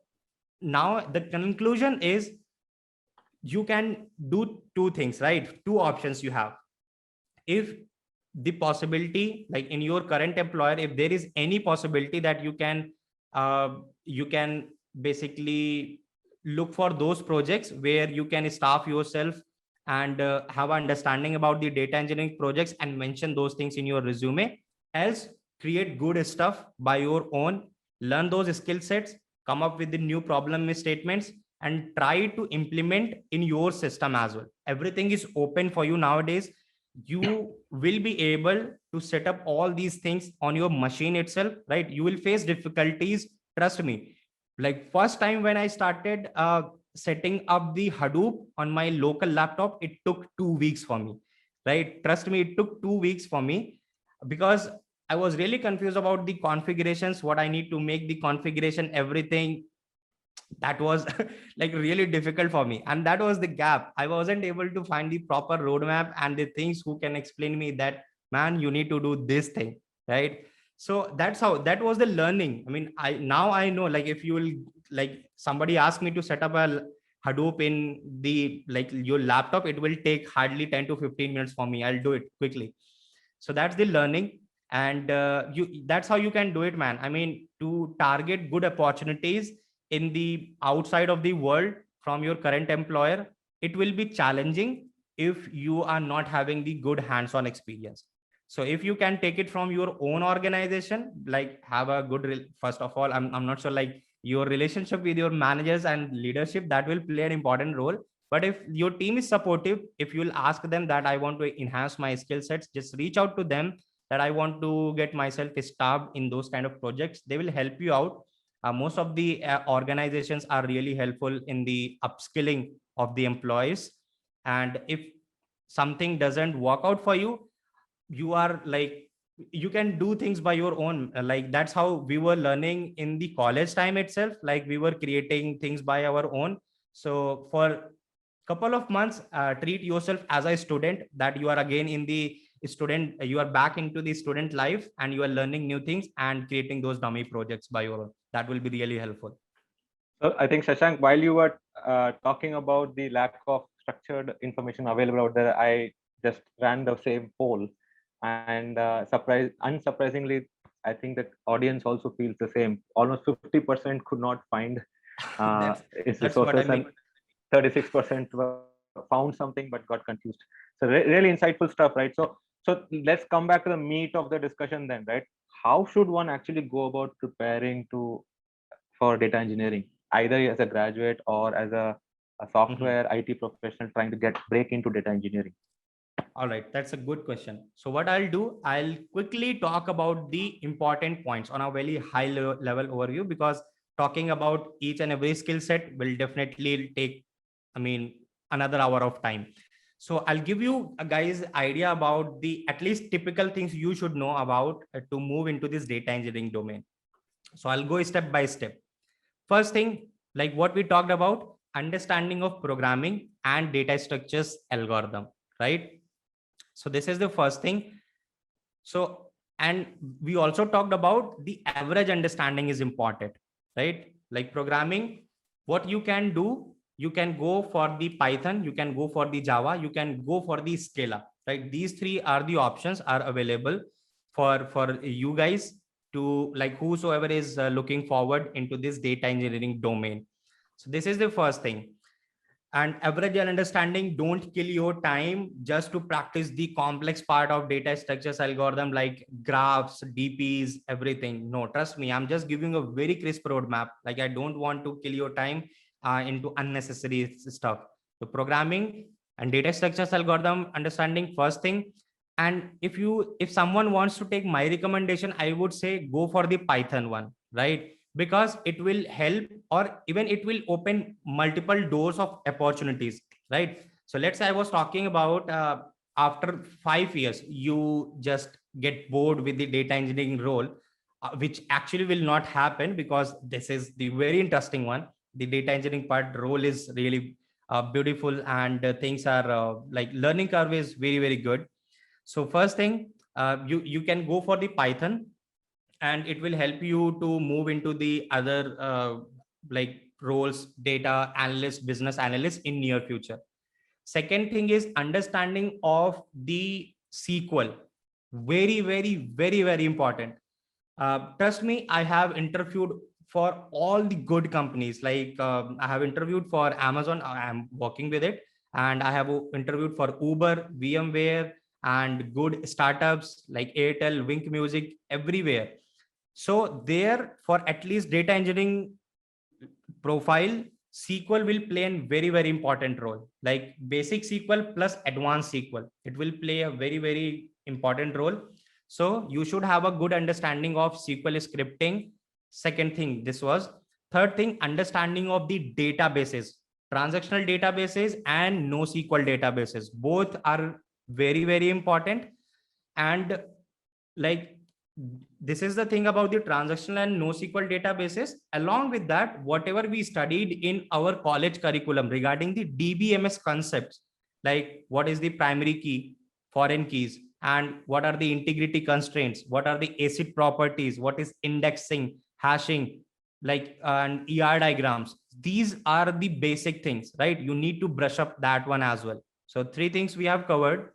now the conclusion is, you can do two things, right? Two options you have. If the possibility, like in your current employer, if there is any possibility that you can basically look for those projects where you can staff yourself and have understanding about the data engineering projects and mention those things in your resume. Else, create good stuff by your own, learn those skill sets, come up with the new problem statements, and try to implement in your system as well. Everything is open for you nowadays. You will be able to set up all these things on your machine itself, right? You will face difficulties, trust me. Like first time when I started setting up the Hadoop on my local laptop, it took 2 weeks for me, right? Trust me, it took 2 weeks for me, because I was really confused about the configurations, what I need to make the configuration, everything. That was like really difficult for me, and that was the gap. I wasn't able to find the proper roadmap and the things who can explain me that, man, you need to do this thing, right? So that's how, that was the learning. I mean, I know, like if you will, like somebody asked me to set up a Hadoop in the like your laptop, it will take hardly 10 to 15 minutes for me. I'll do it quickly. So that's the learning. And that's how you can do it, man. I mean, to target good opportunities in the outside of the world from your current employer, it will be challenging if you are not having the good hands-on experience. So if you can take it from your own organization, like have a good first of all, I'm not sure, like your relationship with your managers and leadership, that will play an important role. But if your team is supportive, if you'll ask them that I want to enhance my skill sets, just reach out to them that I want to get myself staffed in those kind of projects. They will help you out. Most of the organizations are really helpful in the upskilling of the employees. And if something doesn't work out for you, you are like, you can do things by your own. Like that's how we were learning in the college time itself. Like we were creating things by our own. So for couple of months, treat yourself as a student, that you are again in the student, you are back into the student life, and you are learning new things and creating those dummy projects by your own. That will be really helpful. So I think, Shashank, while you were talking about the lack of structured information available out there, I just ran the same poll, and unsurprisingly, I think the audience also feels the same. Almost 50% could not find that's its that's what I resources, mean. and 36% were found something but got confused. So really insightful stuff, right? So let's come back to the meat of the discussion then, right? How should one actually go about preparing for data engineering, either as a graduate or as a software IT professional trying to break into data engineering? All right, that's a good question. So what I'll do, I'll quickly talk about the important points on a very high level overview, because talking about each and every skill set will definitely take, I mean, another hour of time. So I'll give you guys idea about the at least typical things you should know about to move into this data engineering domain. So I'll go step by step. First thing, like what we talked about, understanding of programming and data structures algorithm, right? So this is the first thing. So, and we also talked about the average understanding is important, right? Like programming, what you can do, you can go for the Python, you can go for the Java, you can go for the Scala, right? These three are the options are available for you guys to, like, whosoever is looking forward into this data engineering domain. So this is the first thing. And average understanding, don't kill your time just to practice the complex part of data structures algorithm like graphs, dps, everything. No, trust me, I'm just giving a very crisp roadmap. Like, I don't want to kill your time into unnecessary stuff. So programming and data structures algorithm understanding, first thing. And if someone wants to take my recommendation, I would say go for the Python one, right? Because it will help, or even it will open multiple doors of opportunities, right? So let's say I was talking about after 5 years you just get bored with the data engineering role, which actually will not happen, because this is the very interesting one. The data engineering part role is really beautiful, and things are like learning curve is very, very good. So first thing, you can go for the Python, and it will help you to move into the other like roles, data analyst, business analyst in near future. Second thing is understanding of the SQL. Very, very, very, very important. Trust me, I have interviewed for all the good companies. Like I have interviewed for Amazon, I am working with it, and I have interviewed for Uber, VMware, and good startups like Airtel, Wink Music, everywhere. So there, for at least data engineering profile, SQL will play a very, very important role. Like basic SQL plus advanced SQL, it will play a very, very important role. So you should have a good understanding of SQL scripting. Second thing, this was. Third thing, understanding of the databases, transactional databases and NoSQL databases. Both are very, very important. And like, this is the thing about the transactional and NoSQL databases. Along with that, whatever we studied in our college curriculum regarding the DBMS concepts, like what is the primary key, foreign keys, and what are the integrity constraints, what are the ACID properties, what is indexing, hashing, like and ER diagrams. These are the basic things, right? You need to brush up that one as well. So three things we have covered.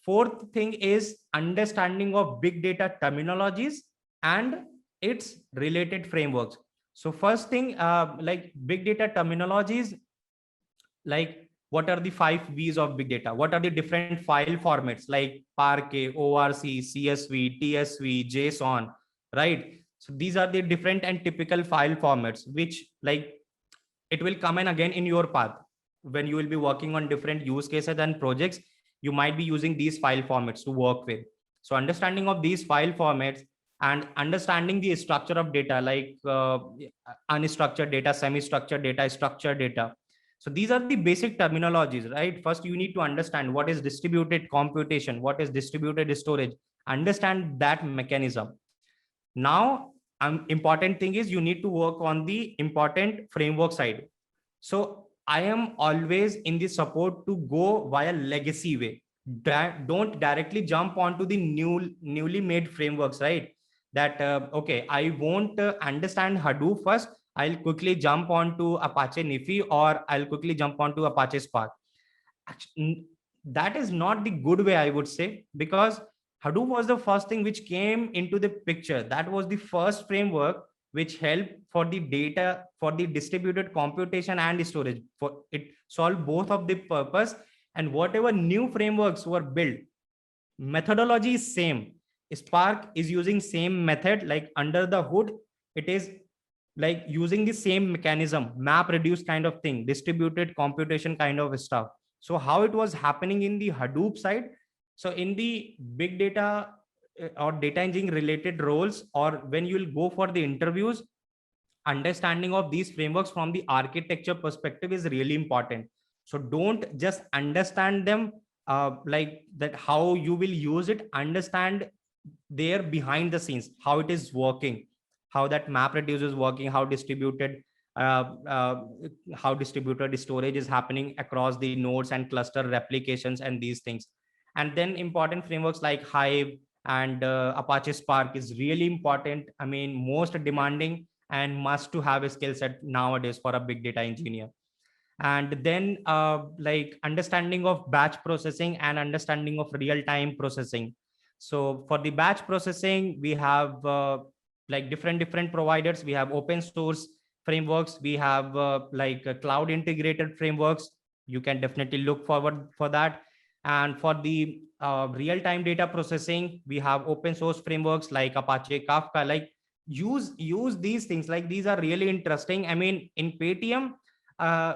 Fourth thing is understanding of big data terminologies and its related frameworks. So first thing, like big data terminologies, like what are the 5 V's of big data? What are the different file formats like Parquet, ORC, CSV, TSV, JSON, right? So these are the different and typical file formats, which like it will come in again in your path when you will be working on different use cases and projects. You might be using these file formats to work with. So understanding of these file formats and understanding the structure of data, like unstructured data, semi-structured data, structured data. So these are the basic terminologies, right? First, you need to understand what is distributed computation, what is distributed storage, understand that mechanism. Now, important thing is you need to work on the important framework side. So I am always in the support to go via legacy way. Don't directly jump onto the newly made frameworks, right? That okay, I won't understand Hadoop first. I'll quickly jump onto Apache Nifi, or I'll quickly jump onto Apache Spark. Actually, that is not the good way, I would say, because Hadoop was the first thing which came into the picture. That was the first framework which help for the data, for the distributed computation and storage. For it solve both of the purpose, and whatever new frameworks were built, methodology is same. Spark is using same method, like under the hood, it is like using the same mechanism, map reduce kind of thing, distributed computation kind of stuff. So how it was happening in the Hadoop side? So in the big data or data engineering related roles, or when you will go for the interviews, understanding of these frameworks from the architecture perspective is really important. So don't just understand them like that, how you will use it. Understand there behind the scenes, how it is working, how that map reduce is working, uh, uh, how distributed storage is happening across the nodes and cluster replications and these things. And then important frameworks like Hive and Apache Spark is really important. I mean, most demanding and must to have a skill set nowadays for a big data engineer. And then like understanding of batch processing and understanding of real time processing. So for the batch processing, we have like different providers. We have open source frameworks, we have cloud integrated frameworks. You can definitely look forward for that. And for the real time data processing, we have open source frameworks like Apache Kafka. Like use these things, like these are really interesting. I mean, in Paytm,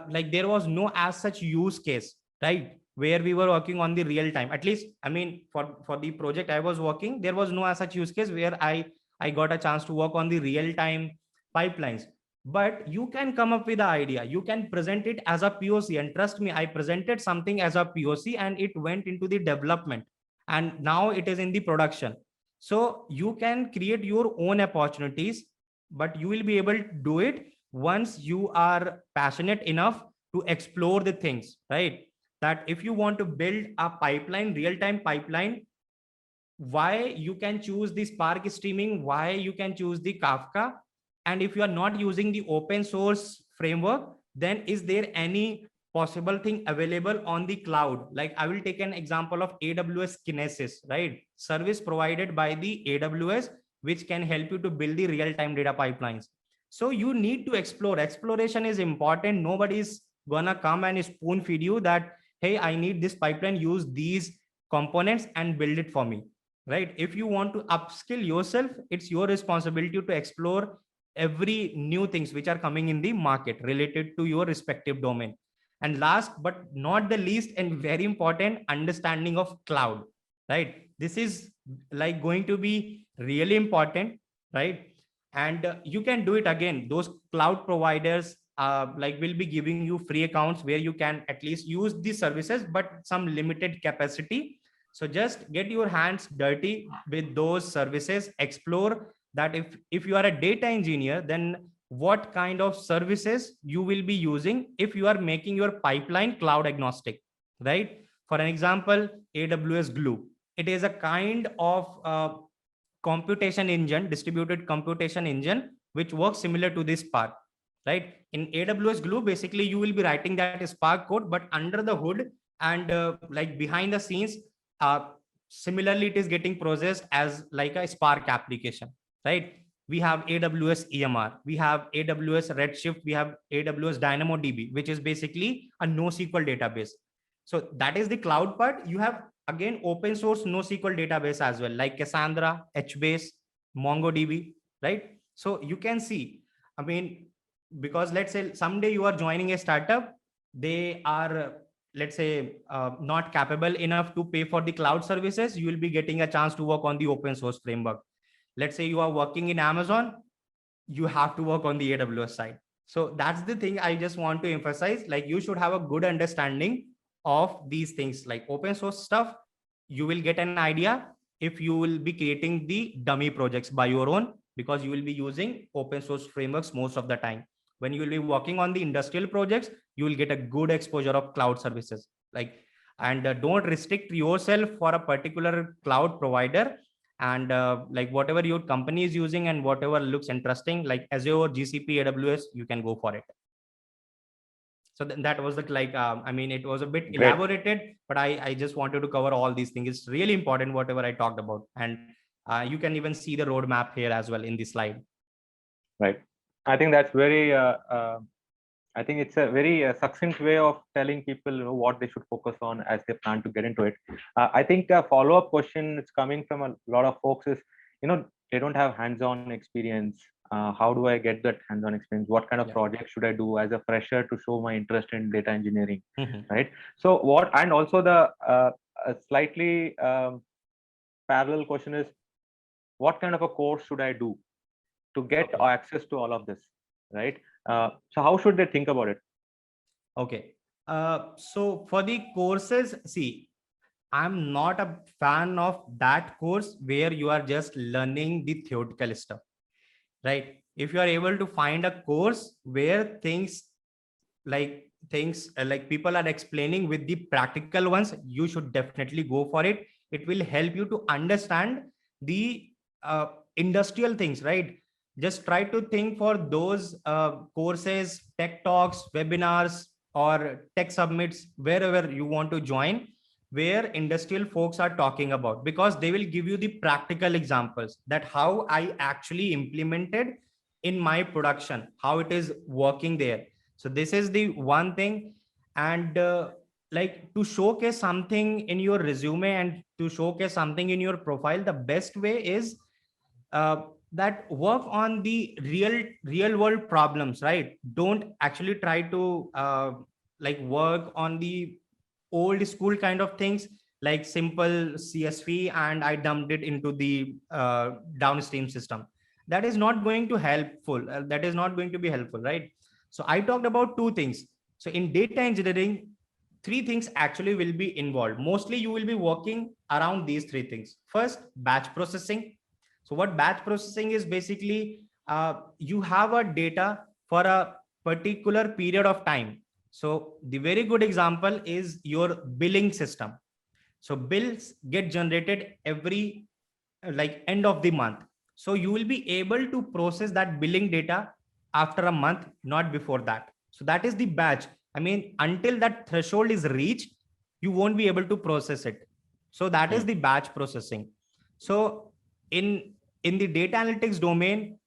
like there was no as such use case, right, where we were working on the real time. At least, I mean, for the project I was working, there was no as such use case where I got a chance to work on the real time pipelines. But you can come up with the idea, you can present it as a POC, and trust me, I presented something as a POC and it went into the development, and now it is in the production. So you can create your own opportunities, but you will be able to do it once you are passionate enough to explore the things, right? That if you want to build a pipeline, real time pipeline, why you can choose the Spark streaming, why you can choose the Kafka. And if you are not using the open source framework, then is there any possible thing available on the cloud? Like I will take an example of AWS Kinesis, right? Service provided by the AWS, which can help you to build the real time data pipelines. So you need to explore. Exploration is important. Nobody's gonna come and spoon feed you that, hey, I need this pipeline, use these components and build it for me, right? If you want to upskill yourself, it's your responsibility to explore every new things which are coming in the market related to your respective domain. And last but not the least, and very important, understanding of cloud, right? This is like going to be really important, right? And you can do it. Again, those cloud providers like will be giving you free accounts where you can at least use these services, but some limited capacity. So just get your hands dirty with those services. Explore that if you are a data engineer, then what kind of services you will be using if you are making your pipeline cloud agnostic, right? For an example, AWS Glue. It is a kind of computation engine, distributed computation engine, which works similar to this Spark, right? In AWS Glue, basically you will be writing that Spark code, but under the hood and like behind the scenes, similarly, it is getting processed as like a Spark application, right? We have AWS EMR, we have AWS Redshift, we have AWS DynamoDB, which is basically a NoSQL database. So that is the cloud part. You have again open source NoSQL database as well, like Cassandra, HBase, MongoDB, right? So you can see, I mean, because let's say someday you are joining a startup, they are let's say not capable enough to pay for the cloud services, you will be getting a chance to work on the open source framework. Let's say you are working in Amazon, you have to work on the AWS side. So that's the thing I just want to emphasize. Like you should have a good understanding of these things, like open source stuff. You will get an idea if you will be creating the dummy projects by your own, because you will be using open source frameworks most of the time. When you will be working on the industrial projects, you will get a good exposure of cloud services. Like, and don't restrict yourself for a particular cloud provider. And like whatever your company is using and whatever looks interesting, like Azure, GCP, AWS, you can go for it. So that was the like I mean, it was a bit Great. elaborated, but I just wanted to cover all these things. It's really important whatever I talked about, and you can even see the roadmap here as well in the slide. Right. I think that's very. I think it's a very succinct way of telling people, you know, what they should focus on as they plan to get into it. I think a follow-up question that's coming from a lot of folks is, you know, they don't have hands-on experience. How do I get that hands-on experience? What kind of Yeah. project should I do as a fresher to show my interest in data engineering? Mhm. Right. So what, and also the a slightly parallel question is, what kind of a course should I do to get Okay. access to all of this? Right. So how should they think about it? Okay. So for the courses, see, I'm not a fan of that course where you are just learning the theoretical stuff, right? If you are able to find a course where things like people are explaining with the practical ones, you should definitely go for it. It will help you to understand the uh, industrial things, right? Just try to think for those courses, tech talks, webinars, or tech summits, wherever you want to join, where industrial folks are talking about, because they will give you the practical examples that how I actually implemented in my production, how it is working there. So this is the one thing. And like to showcase something in your resume and to showcase something in your profile, the best way is uh, that work on the real world problems, right? Don't actually try to like work on the old school kind of things, like simple CSV and I dumped it into the downstream system. That is not going to helpful, that is not going to be helpful, right? So I talked about two things. So in data engineering, three things actually will be involved. Mostly you will be working around these three things. First, batch processing. So what batch processing is basically, you have a data for a particular period of time. So the very good example is your billing system. So bills get generated every like end of the month. So you will be able to process that billing data after a month, not before that. So that is the batch. I mean, until that threshold is reached, you won't be able to process it. So that is Hmm. the batch processing. So in the data analytics domain,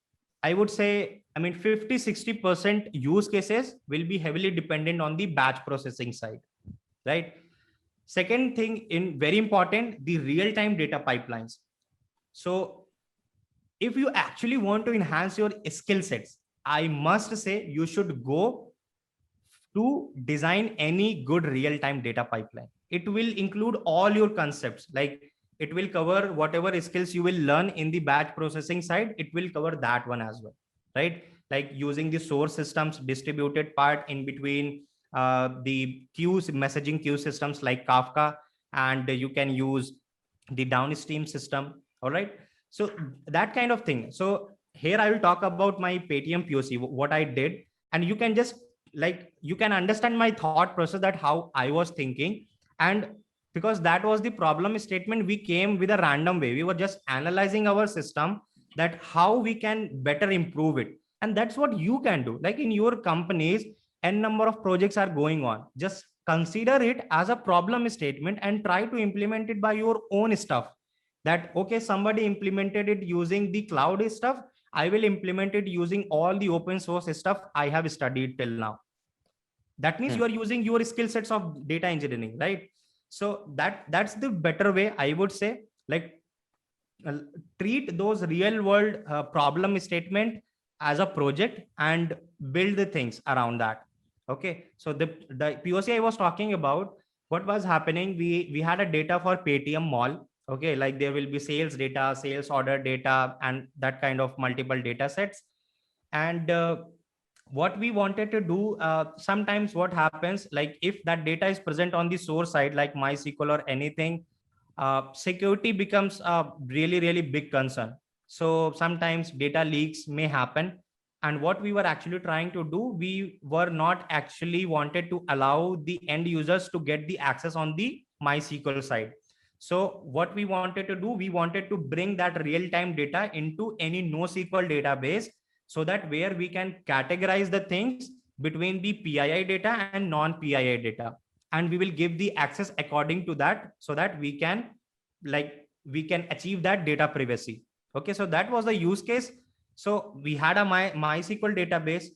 I would say, I mean, 50-60% use cases will be heavily dependent on the batch processing side, right? Second thing, in very important, the real-time data pipelines. So if you actually want to enhance your skill sets, I must say you should go to design any good real-time data pipeline. It will include all your concepts, like it will cover whatever skills you will learn in the batch processing side, it will cover that one as well, right? Like using the source systems, distributed part in between the queues, messaging queue systems like Kafka, and you can use the downstream system. All right. So that kind of thing. So here I will talk about my Paytm POC, what I did, and you can just like you can understand my thought process, that how I was thinking. And because that was the problem statement, we came with a random way. We were just analyzing our system, that how we can better improve it. And that's what you can do. Like in your companies, n number of projects are going on. Just consider it as a problem statement and try to implement it by your own stuff. That okay, somebody implemented it using the cloud stuff, I will implement it using all the open source stuff I have studied till now. That means Hmm. you are using your skill sets of data engineering, right? So that's the better way, I would say. Like uh, treat those real world problem statement as a project and build the things around that. Okay, so the POC I was talking about, what was happening, we had a data for Paytm mall. Okay, like there will be sales data, sales order data, and that kind of multiple data sets. And what we wanted to do, sometimes what happens, like if that data is present on the source side like MySQL or anything, security becomes a really big concern. So sometimes data leaks may happen. And what we were actually trying to do, we were not actually wanted to allow the end users to get the access on the MySQL side. So what we wanted to do, we wanted to bring that real time data into any NoSQL database, so that where we can categorize the things between the PII data and non PII data, and we will give the access according to that, so that we can like we can achieve that data privacy. Okay, so that was the use case. So we had a MySQL database.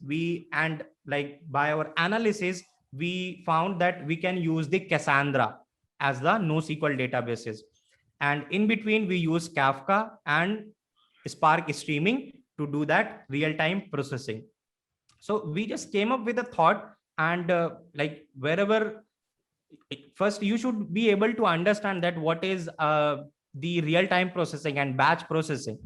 And like by our analysis, we found that we can use the Cassandra as the NoSQL databases. And in between, we use Kafka and Spark streaming to do that real-time processing. So we just came up with a thought, and like wherever, first you should be able to understand that what is the real-time processing and batch processing,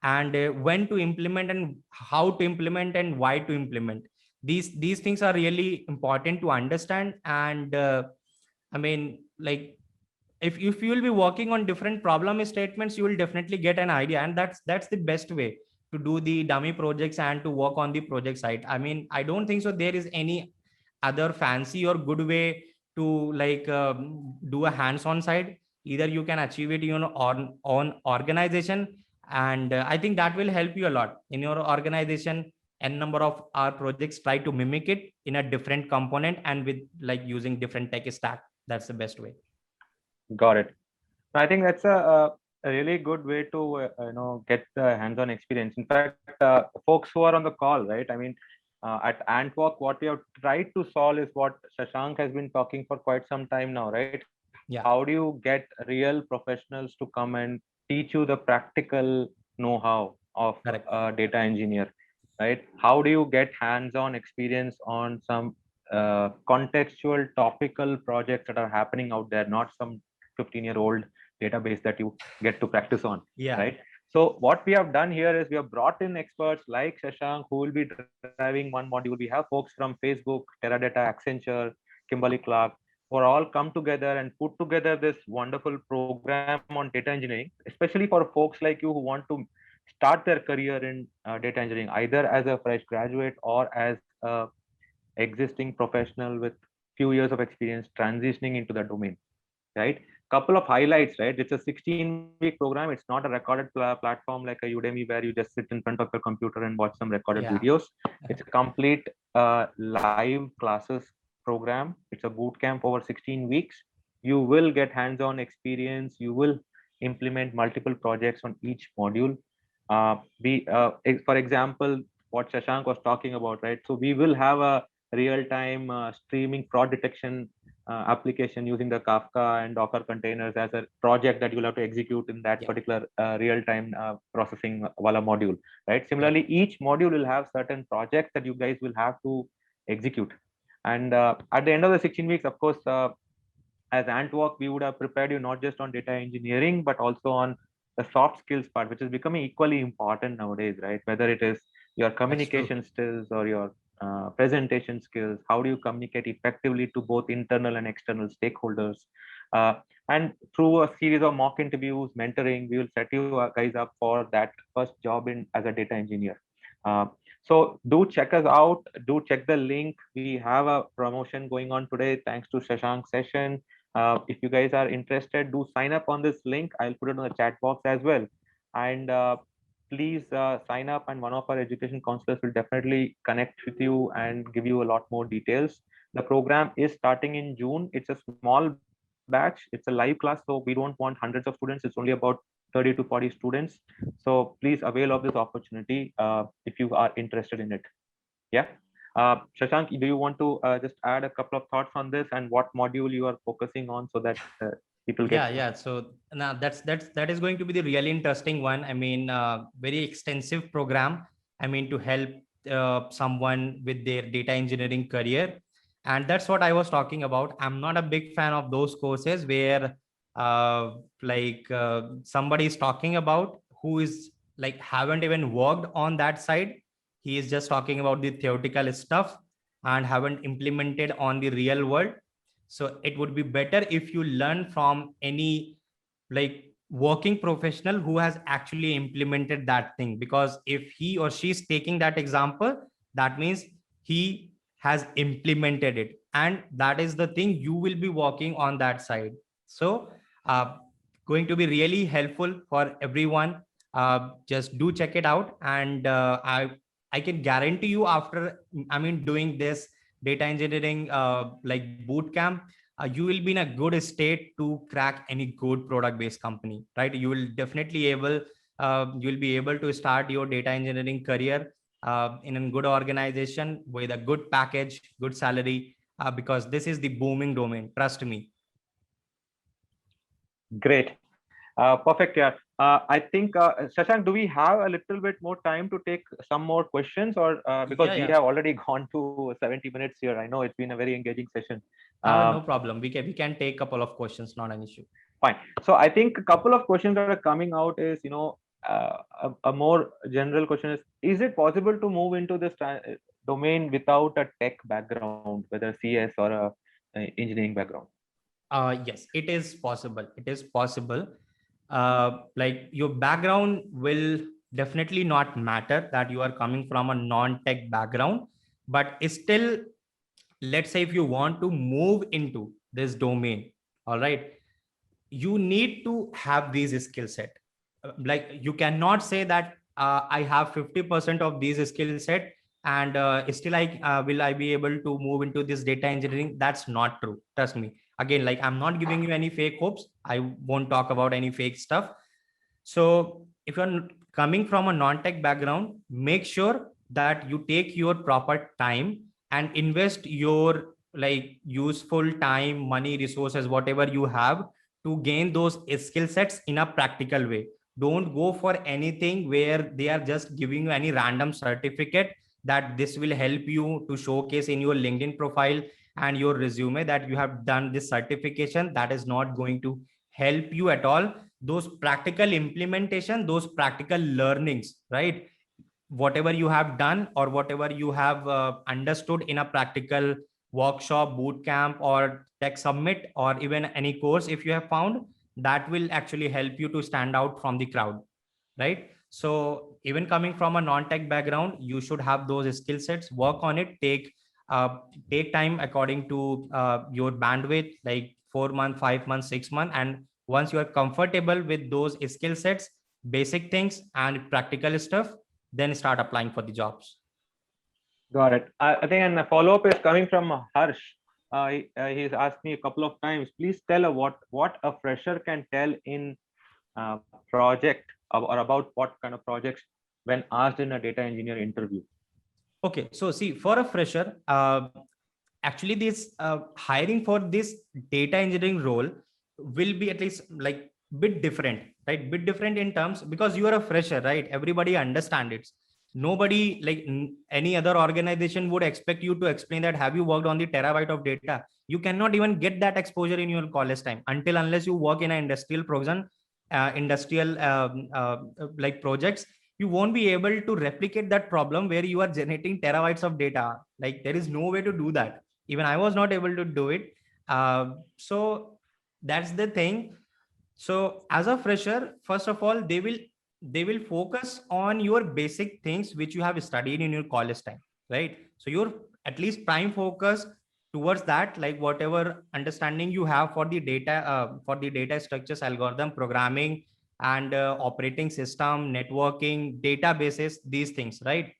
and when to implement and how to implement and why to implement. These things are really important to understand. And I mean, like, if you will be working on different problem statements, you will definitely get an idea, and that's the best way to do the dummy projects and to work on the project side. I mean, I don't think so there is any other fancy or good way to like do a hands-on side. Either you can achieve it on organization, and I think that will help you a lot in your organization. N number of our projects try to mimic it in a different component and with like using different tech stack. That's the best way. Got it. I think that's a really good way to get the hands-on experience. In fact, folks who are on the call, right? I mean, at Antwork, what we have tried to solve is what Shashank has been talking for quite some time now, right? Yeah. How do you get real professionals to come and teach you the practical know-how of Correct. a data engineer, right? How do you get hands-on experience on some contextual, topical projects that are happening out there, not some 15-year-old database that you get to practice on, Yeah. right? So what we have done here is we have brought in experts like Shashank who will be driving one module. We have folks from Facebook, Teradata, Accenture, Kimberly Clark, who are all come together and put together this wonderful program on data engineering, especially for folks like you who want to start their career in data engineering, either as a fresh graduate or as a existing professional with few years of experience transitioning into the domain, right? Couple of highlights, right? It's a 16-week program. It's not a recorded platform like a Udemy where you just sit in front of your computer and watch some recorded videos. It's a complete live classes program. It's a boot camp over 16 weeks. You will get hands-on experience. You will implement multiple projects on each module. For example, what Shashank was talking about, right? So we will have a real-time streaming fraud detection application using the Kafka and Docker containers as a project that you'll have to execute in that particular real-time processing Wala module, right? Similarly, each module will have certain projects that you guys will have to execute. And at the end of the 16 weeks, of course, as Antwork, we would have prepared you not just on data engineering, but also on the soft skills part, which is becoming equally important nowadays, right? Whether it is your communication skills or your presentation skills, how do you communicate effectively to both internal and external stakeholders? And through a series of mock interviews, mentoring, we will set you guys up for that first job in as a data engineer. So do check us out. Do check the link. We have a promotion going on today thanks to Shashank's session. If you guys are interested, do sign up on this link. I'll put it on the chat box as well. And please sign up, and one of our education counselors will definitely connect with you and give you a lot more details. The program is starting in June. It's a small batch. It's a live class, so we don't want hundreds of students. It's only about 30 to 40 students. So please avail of this opportunity if you are interested in it. Yeah. Shashank, do you want to just add a couple of thoughts on this and what module you are focusing on so that people get? Yeah. So now that is going to be the really interesting one. I mean, very extensive program. I mean, to help someone with their data engineering career, and that's what I was talking about. I'm not a big fan of those courses where somebody is talking about who is like haven't even worked on that side. He is just talking about the theoretical stuff and haven't implemented on the real world. So it would be better if you learn from any like working professional who has actually implemented that thing, because if he or she is taking that example, that means he has implemented it, and that is the thing you will be working on that side. So going to be really helpful for everyone. Just do check it out, and I can guarantee you, after doing this data engineering like boot camp, you will be in a good state to crack any good product based company, right? You will definitely able you'll be able to start your data engineering career in a good organization with a good package, good salary, because this is the booming domain. Trust me. Great. Perfect. Yeah. I think, Shashank, do we have a little bit more time to take some more questions, or because Yeah, we yeah. have already gone to 70 minutes here? I know it's been a very engaging session. No problem. We can take a couple of questions, not an issue. Fine. So I think a couple of questions that are coming out is, a more general question is it possible to move into this domain without a tech background, whether CS or a engineering background? Yes, it is possible. It is possible. Like your background will definitely not matter that you are coming from a non-tech background, but still, let's say if you want to move into this domain, all right, you need to have these skill set. Like you cannot say that I have 50% of these skill set and still will I be able to move into this data engineering. That's not true, trust me. Again, like I'm not giving you any fake hopes, I won't talk about any fake stuff. So if you're coming from a non-tech background, make sure that you take your proper time and invest your like useful time, money, resources, whatever you have, to gain those skill sets in a practical way. Don't go for anything where they are just giving you any random certificate that this will help you to showcase in your LinkedIn profile and your resume that you have done this certification. That is not going to help you at all. Those practical implementation, those practical learnings, right? Whatever you have done or whatever you have understood in a practical workshop, boot camp, or tech summit, or even any course, if you have found, that will actually help you to stand out from the crowd, right? So even coming from a non-tech background, you should have those skill sets, work on it, take time according to your bandwidth, like 4 months, 5 months, 6 months. And once you are comfortable with those skill sets, basic things and practical stuff, then start applying for the jobs. Got it. I think, and a follow-up is coming from Harsh. He's asked me a couple of times, please tell what a fresher can tell in project or about what kind of projects when asked in a data engineer interview. Okay, so see, for a fresher, actually this hiring for this data engineering role will be at least like bit different, right? Bit different in terms, because you are a fresher, right? Everybody understand it. Nobody like any other organization would expect you to explain that have you worked on the terabyte of data. You cannot even get that exposure in your college time until unless you work in an industrial program, industrial like projects. You won't be able to replicate that problem where you are generating terabytes of data. Like there is no way to do that. Even I was not able to do it. So that's the thing. So as a fresher, first of all, they will focus on your basic things which you have studied in your college time, right? So your at least prime focus towards that, like whatever understanding you have for the data structures, algorithm programming, and operating system, networking, databases, these things, right?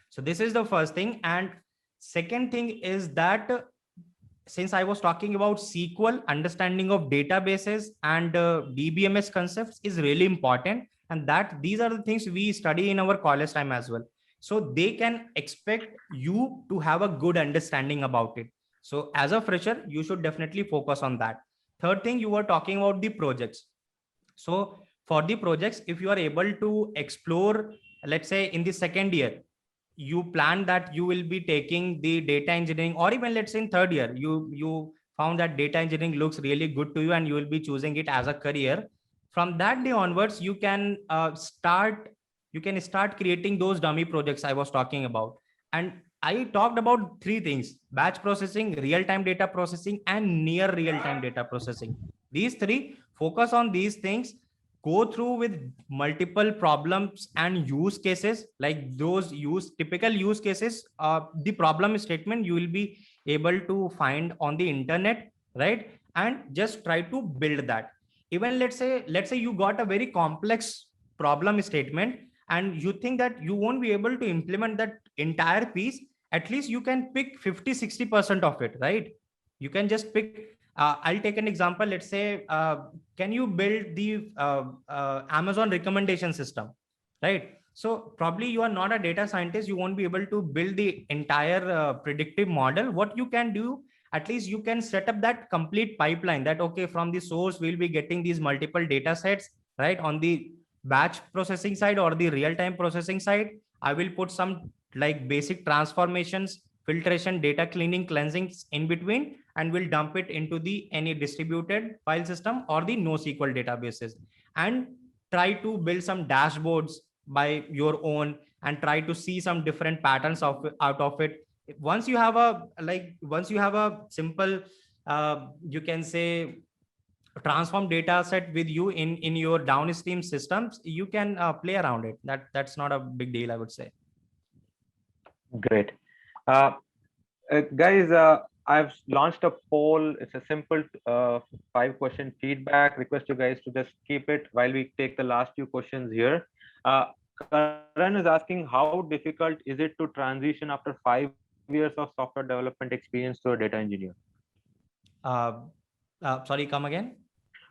So this is the first thing. And second thing is that since I was talking about SQL, understanding of databases and DBMS concepts is really important. And that these are the things we study in our college time as well. So they can expect you to have a good understanding about it. So as a fresher, you should definitely focus on that. Third thing, you were talking about the projects. So for the projects, if you are able to explore, let's say in the second year, you plan that you will be taking the data engineering, or even let's say in third year, you found that data engineering looks really good to you and you will be choosing it as a career. From that day onwards, you can start creating those dummy projects I was talking about. And I talked about three things: batch processing, real-time data processing, and near real-time data processing. These three, focus on these things, go through with multiple problems and use cases, like those typical use cases, the problem statement you will be able to find on the internet, right? And just try to build that. Even let's say you got a very complex problem statement and you think that you won't be able to implement that entire piece, at least you can pick 50-60% of it, right? You can just pick I'll take an example. Let's say, can you build the Amazon recommendation system, right? So probably you are not a data scientist. You won't be able to build the entire predictive model. What you can do, at least you can set up that complete pipeline that, okay, from the source, we'll be getting these multiple data sets, right? On the batch processing side or the real-time processing side, I will put some like basic transformations, filtration, data cleaning, cleansing in between, and we'll dump it into the any distributed file system or the NoSQL databases, and try to build some dashboards by your own and try to see some different patterns of out of it. Once you have a simple you can say transform data set with you in your downstream systems, you can play around it. That's not a big deal, I would say. Great. Guys, I've launched a poll. It's a simple 5-question feedback. Request you guys to just keep it while we take the last few questions here. Karan is asking, how difficult is it to transition after 5 years of software development experience to a data engineer? Sorry, come again.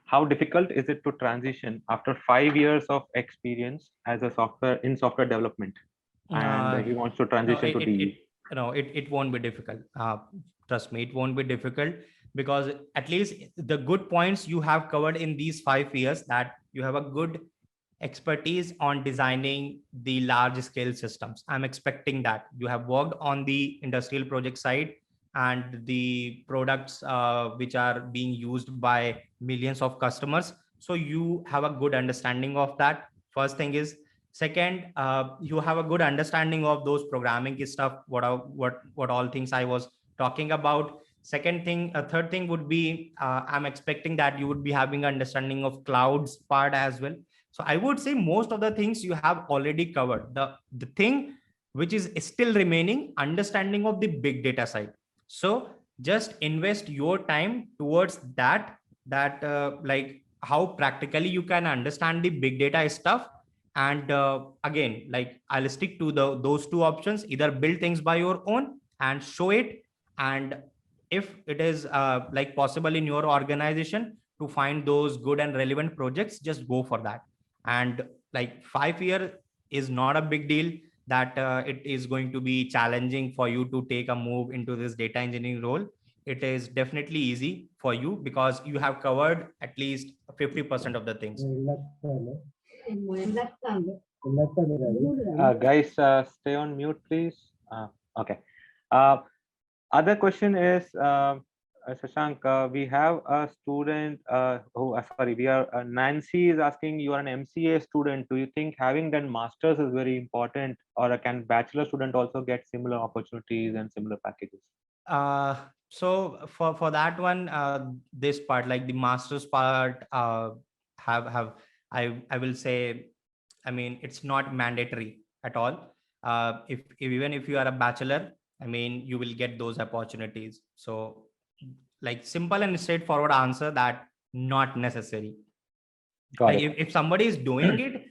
How difficult is it to transition after 5 years of experience as a software development, and he wants to transition to DE? It won't be difficult. Trust me, it won't be difficult, because at least the good points you have covered in these 5 years, that you have a good expertise on designing the large scale systems. I'm expecting that you have worked on the industrial project side and the products which are being used by millions of customers. So you have a good understanding of that. First thing is. Second, you have a good understanding of those programming stuff, what all things I was talking about. Second thing, a third thing would be, I'm expecting that you would be having understanding of clouds part as well. So I would say most of the things you have already covered. The thing which is still remaining, understanding of the big data side. So just invest your time towards that like how practically you can understand the big data stuff. And again, like I'll stick to those two options: either build things by your own and show it, and if it is like possible in your organization to find those good and relevant projects, just go for that. And like 5 years is not a big deal, that it is going to be challenging for you to take a move into this data engineering role. It is definitely easy for you because you have covered at least 50% of the things. Guys, stay on mute, please. Okay. Other question is, Shashank, we have a student Nancy is asking, you are an MCA student. Do you think having done masters is very important, or can bachelor student also get similar opportunities and similar packages? So for that one, this part, like the master's part, have I will say, I mean, it's not mandatory at all. If even if you are a bachelor, I mean, you will get those opportunities. So like simple and straightforward answer, that not necessary. Like if somebody is doing it,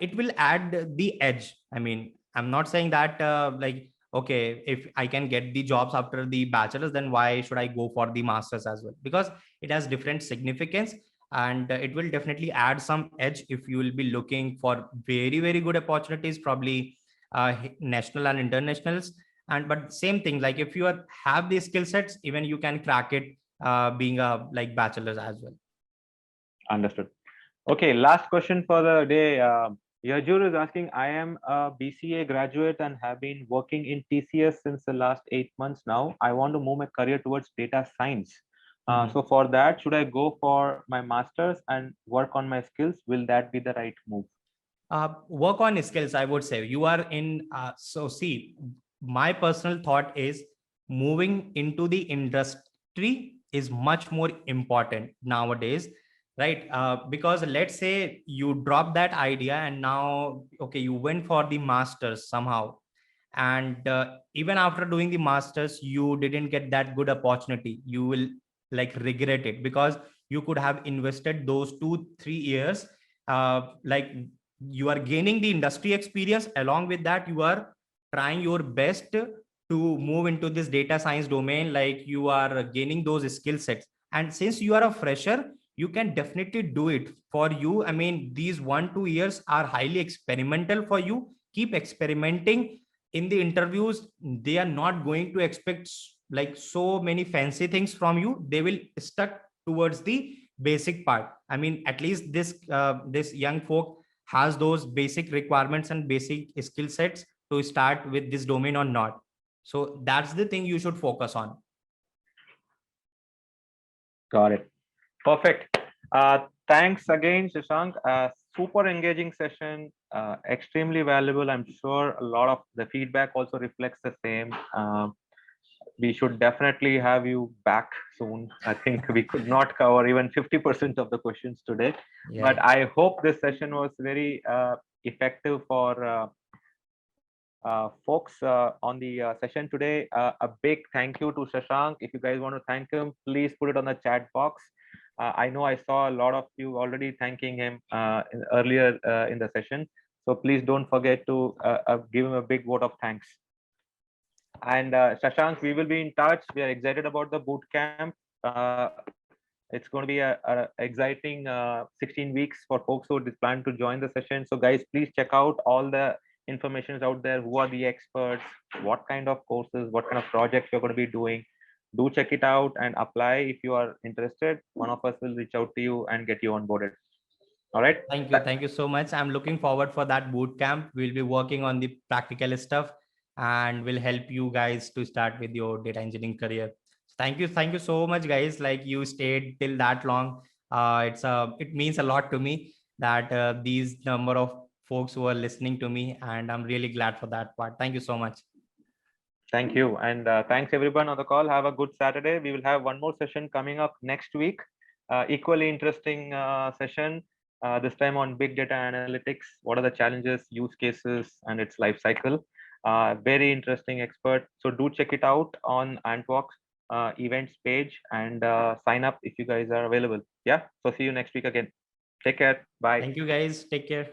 it will add the edge. I mean, I'm not saying that like, okay, if I can get the jobs after the bachelor's, then why should I go for the master's as well? Because it has different significance, and it will definitely add some edge if you will be looking for very, very good opportunities, probably national and internationals. And but same thing, like if you have the skill sets, even you can crack it being a like bachelor's as well. Understood. Okay, last question for the day. Yajur is asking, I am a BCA graduate and have been working in TCS since the last 8 months now. I want to move my career towards data science. So for that, should I go for my master's and work on my skills? Will that be the right move? Work on skills, I would say. You are in, so see, my personal thought is moving into the industry is much more important nowadays, right? Because let's say you drop that idea and now, okay, you went for the master's somehow. And even after doing the master's, you didn't get that good opportunity. You will like regret it, because you could have invested those 2-3 years. Like you are gaining the industry experience. Along with that, you are trying your best to move into this data science domain. Like you are gaining those skill sets, And since you are a fresher, you can definitely do it. For you, I mean, these 1-2 years are highly experimental for you. Keep experimenting. In the interviews, they are not going to expect like so many fancy things from you. They will stuck towards the basic part. I mean, at least this young folk has those basic requirements and basic skill sets to start with this domain or not. So that's the thing you should focus on. Got it. Perfect. Thanks again, Shashank. Super engaging session, extremely valuable. I'm sure a lot of the feedback also reflects the same. We should definitely have you back soon. I think we could not cover even 50% of the questions today, but I hope this session was very effective for folks on the session today. A big thank you to Shashank. If you guys want to thank him, please put it on the chat box. I know I saw a lot of you already thanking him earlier in the session. So please don't forget to give him a big vote of thanks. And Shashank, we will be in touch. We are excited about the boot camp. It's going to be a exciting 16 weeks for folks who plan to join the session. So guys, please check out all the information is out there. Who are the experts? What kind of courses? What kind of projects you're going to be doing? Do check it out and apply if you are interested. One of us will reach out to you and get you onboarded. All right. Thank you so much. I'm looking forward for that boot camp. We'll be working on the practical stuff and will help you guys to start with your data engineering career. Thank you so much, guys. Like you stayed till that long. It means a lot to me that these number of folks who are listening to me, and I'm really glad for that part. Thank you so much. Thank you, and thanks everyone on the call. Have a good Saturday. We will have one more session coming up next week. Equally interesting session. This time on big data analytics. What are the challenges, use cases, and its life cycle? Very interesting expert. So do check it out on Antworks events page and sign up if you guys are available. Yeah. So see you next week again. Take care. Bye. Thank you, guys. Take care.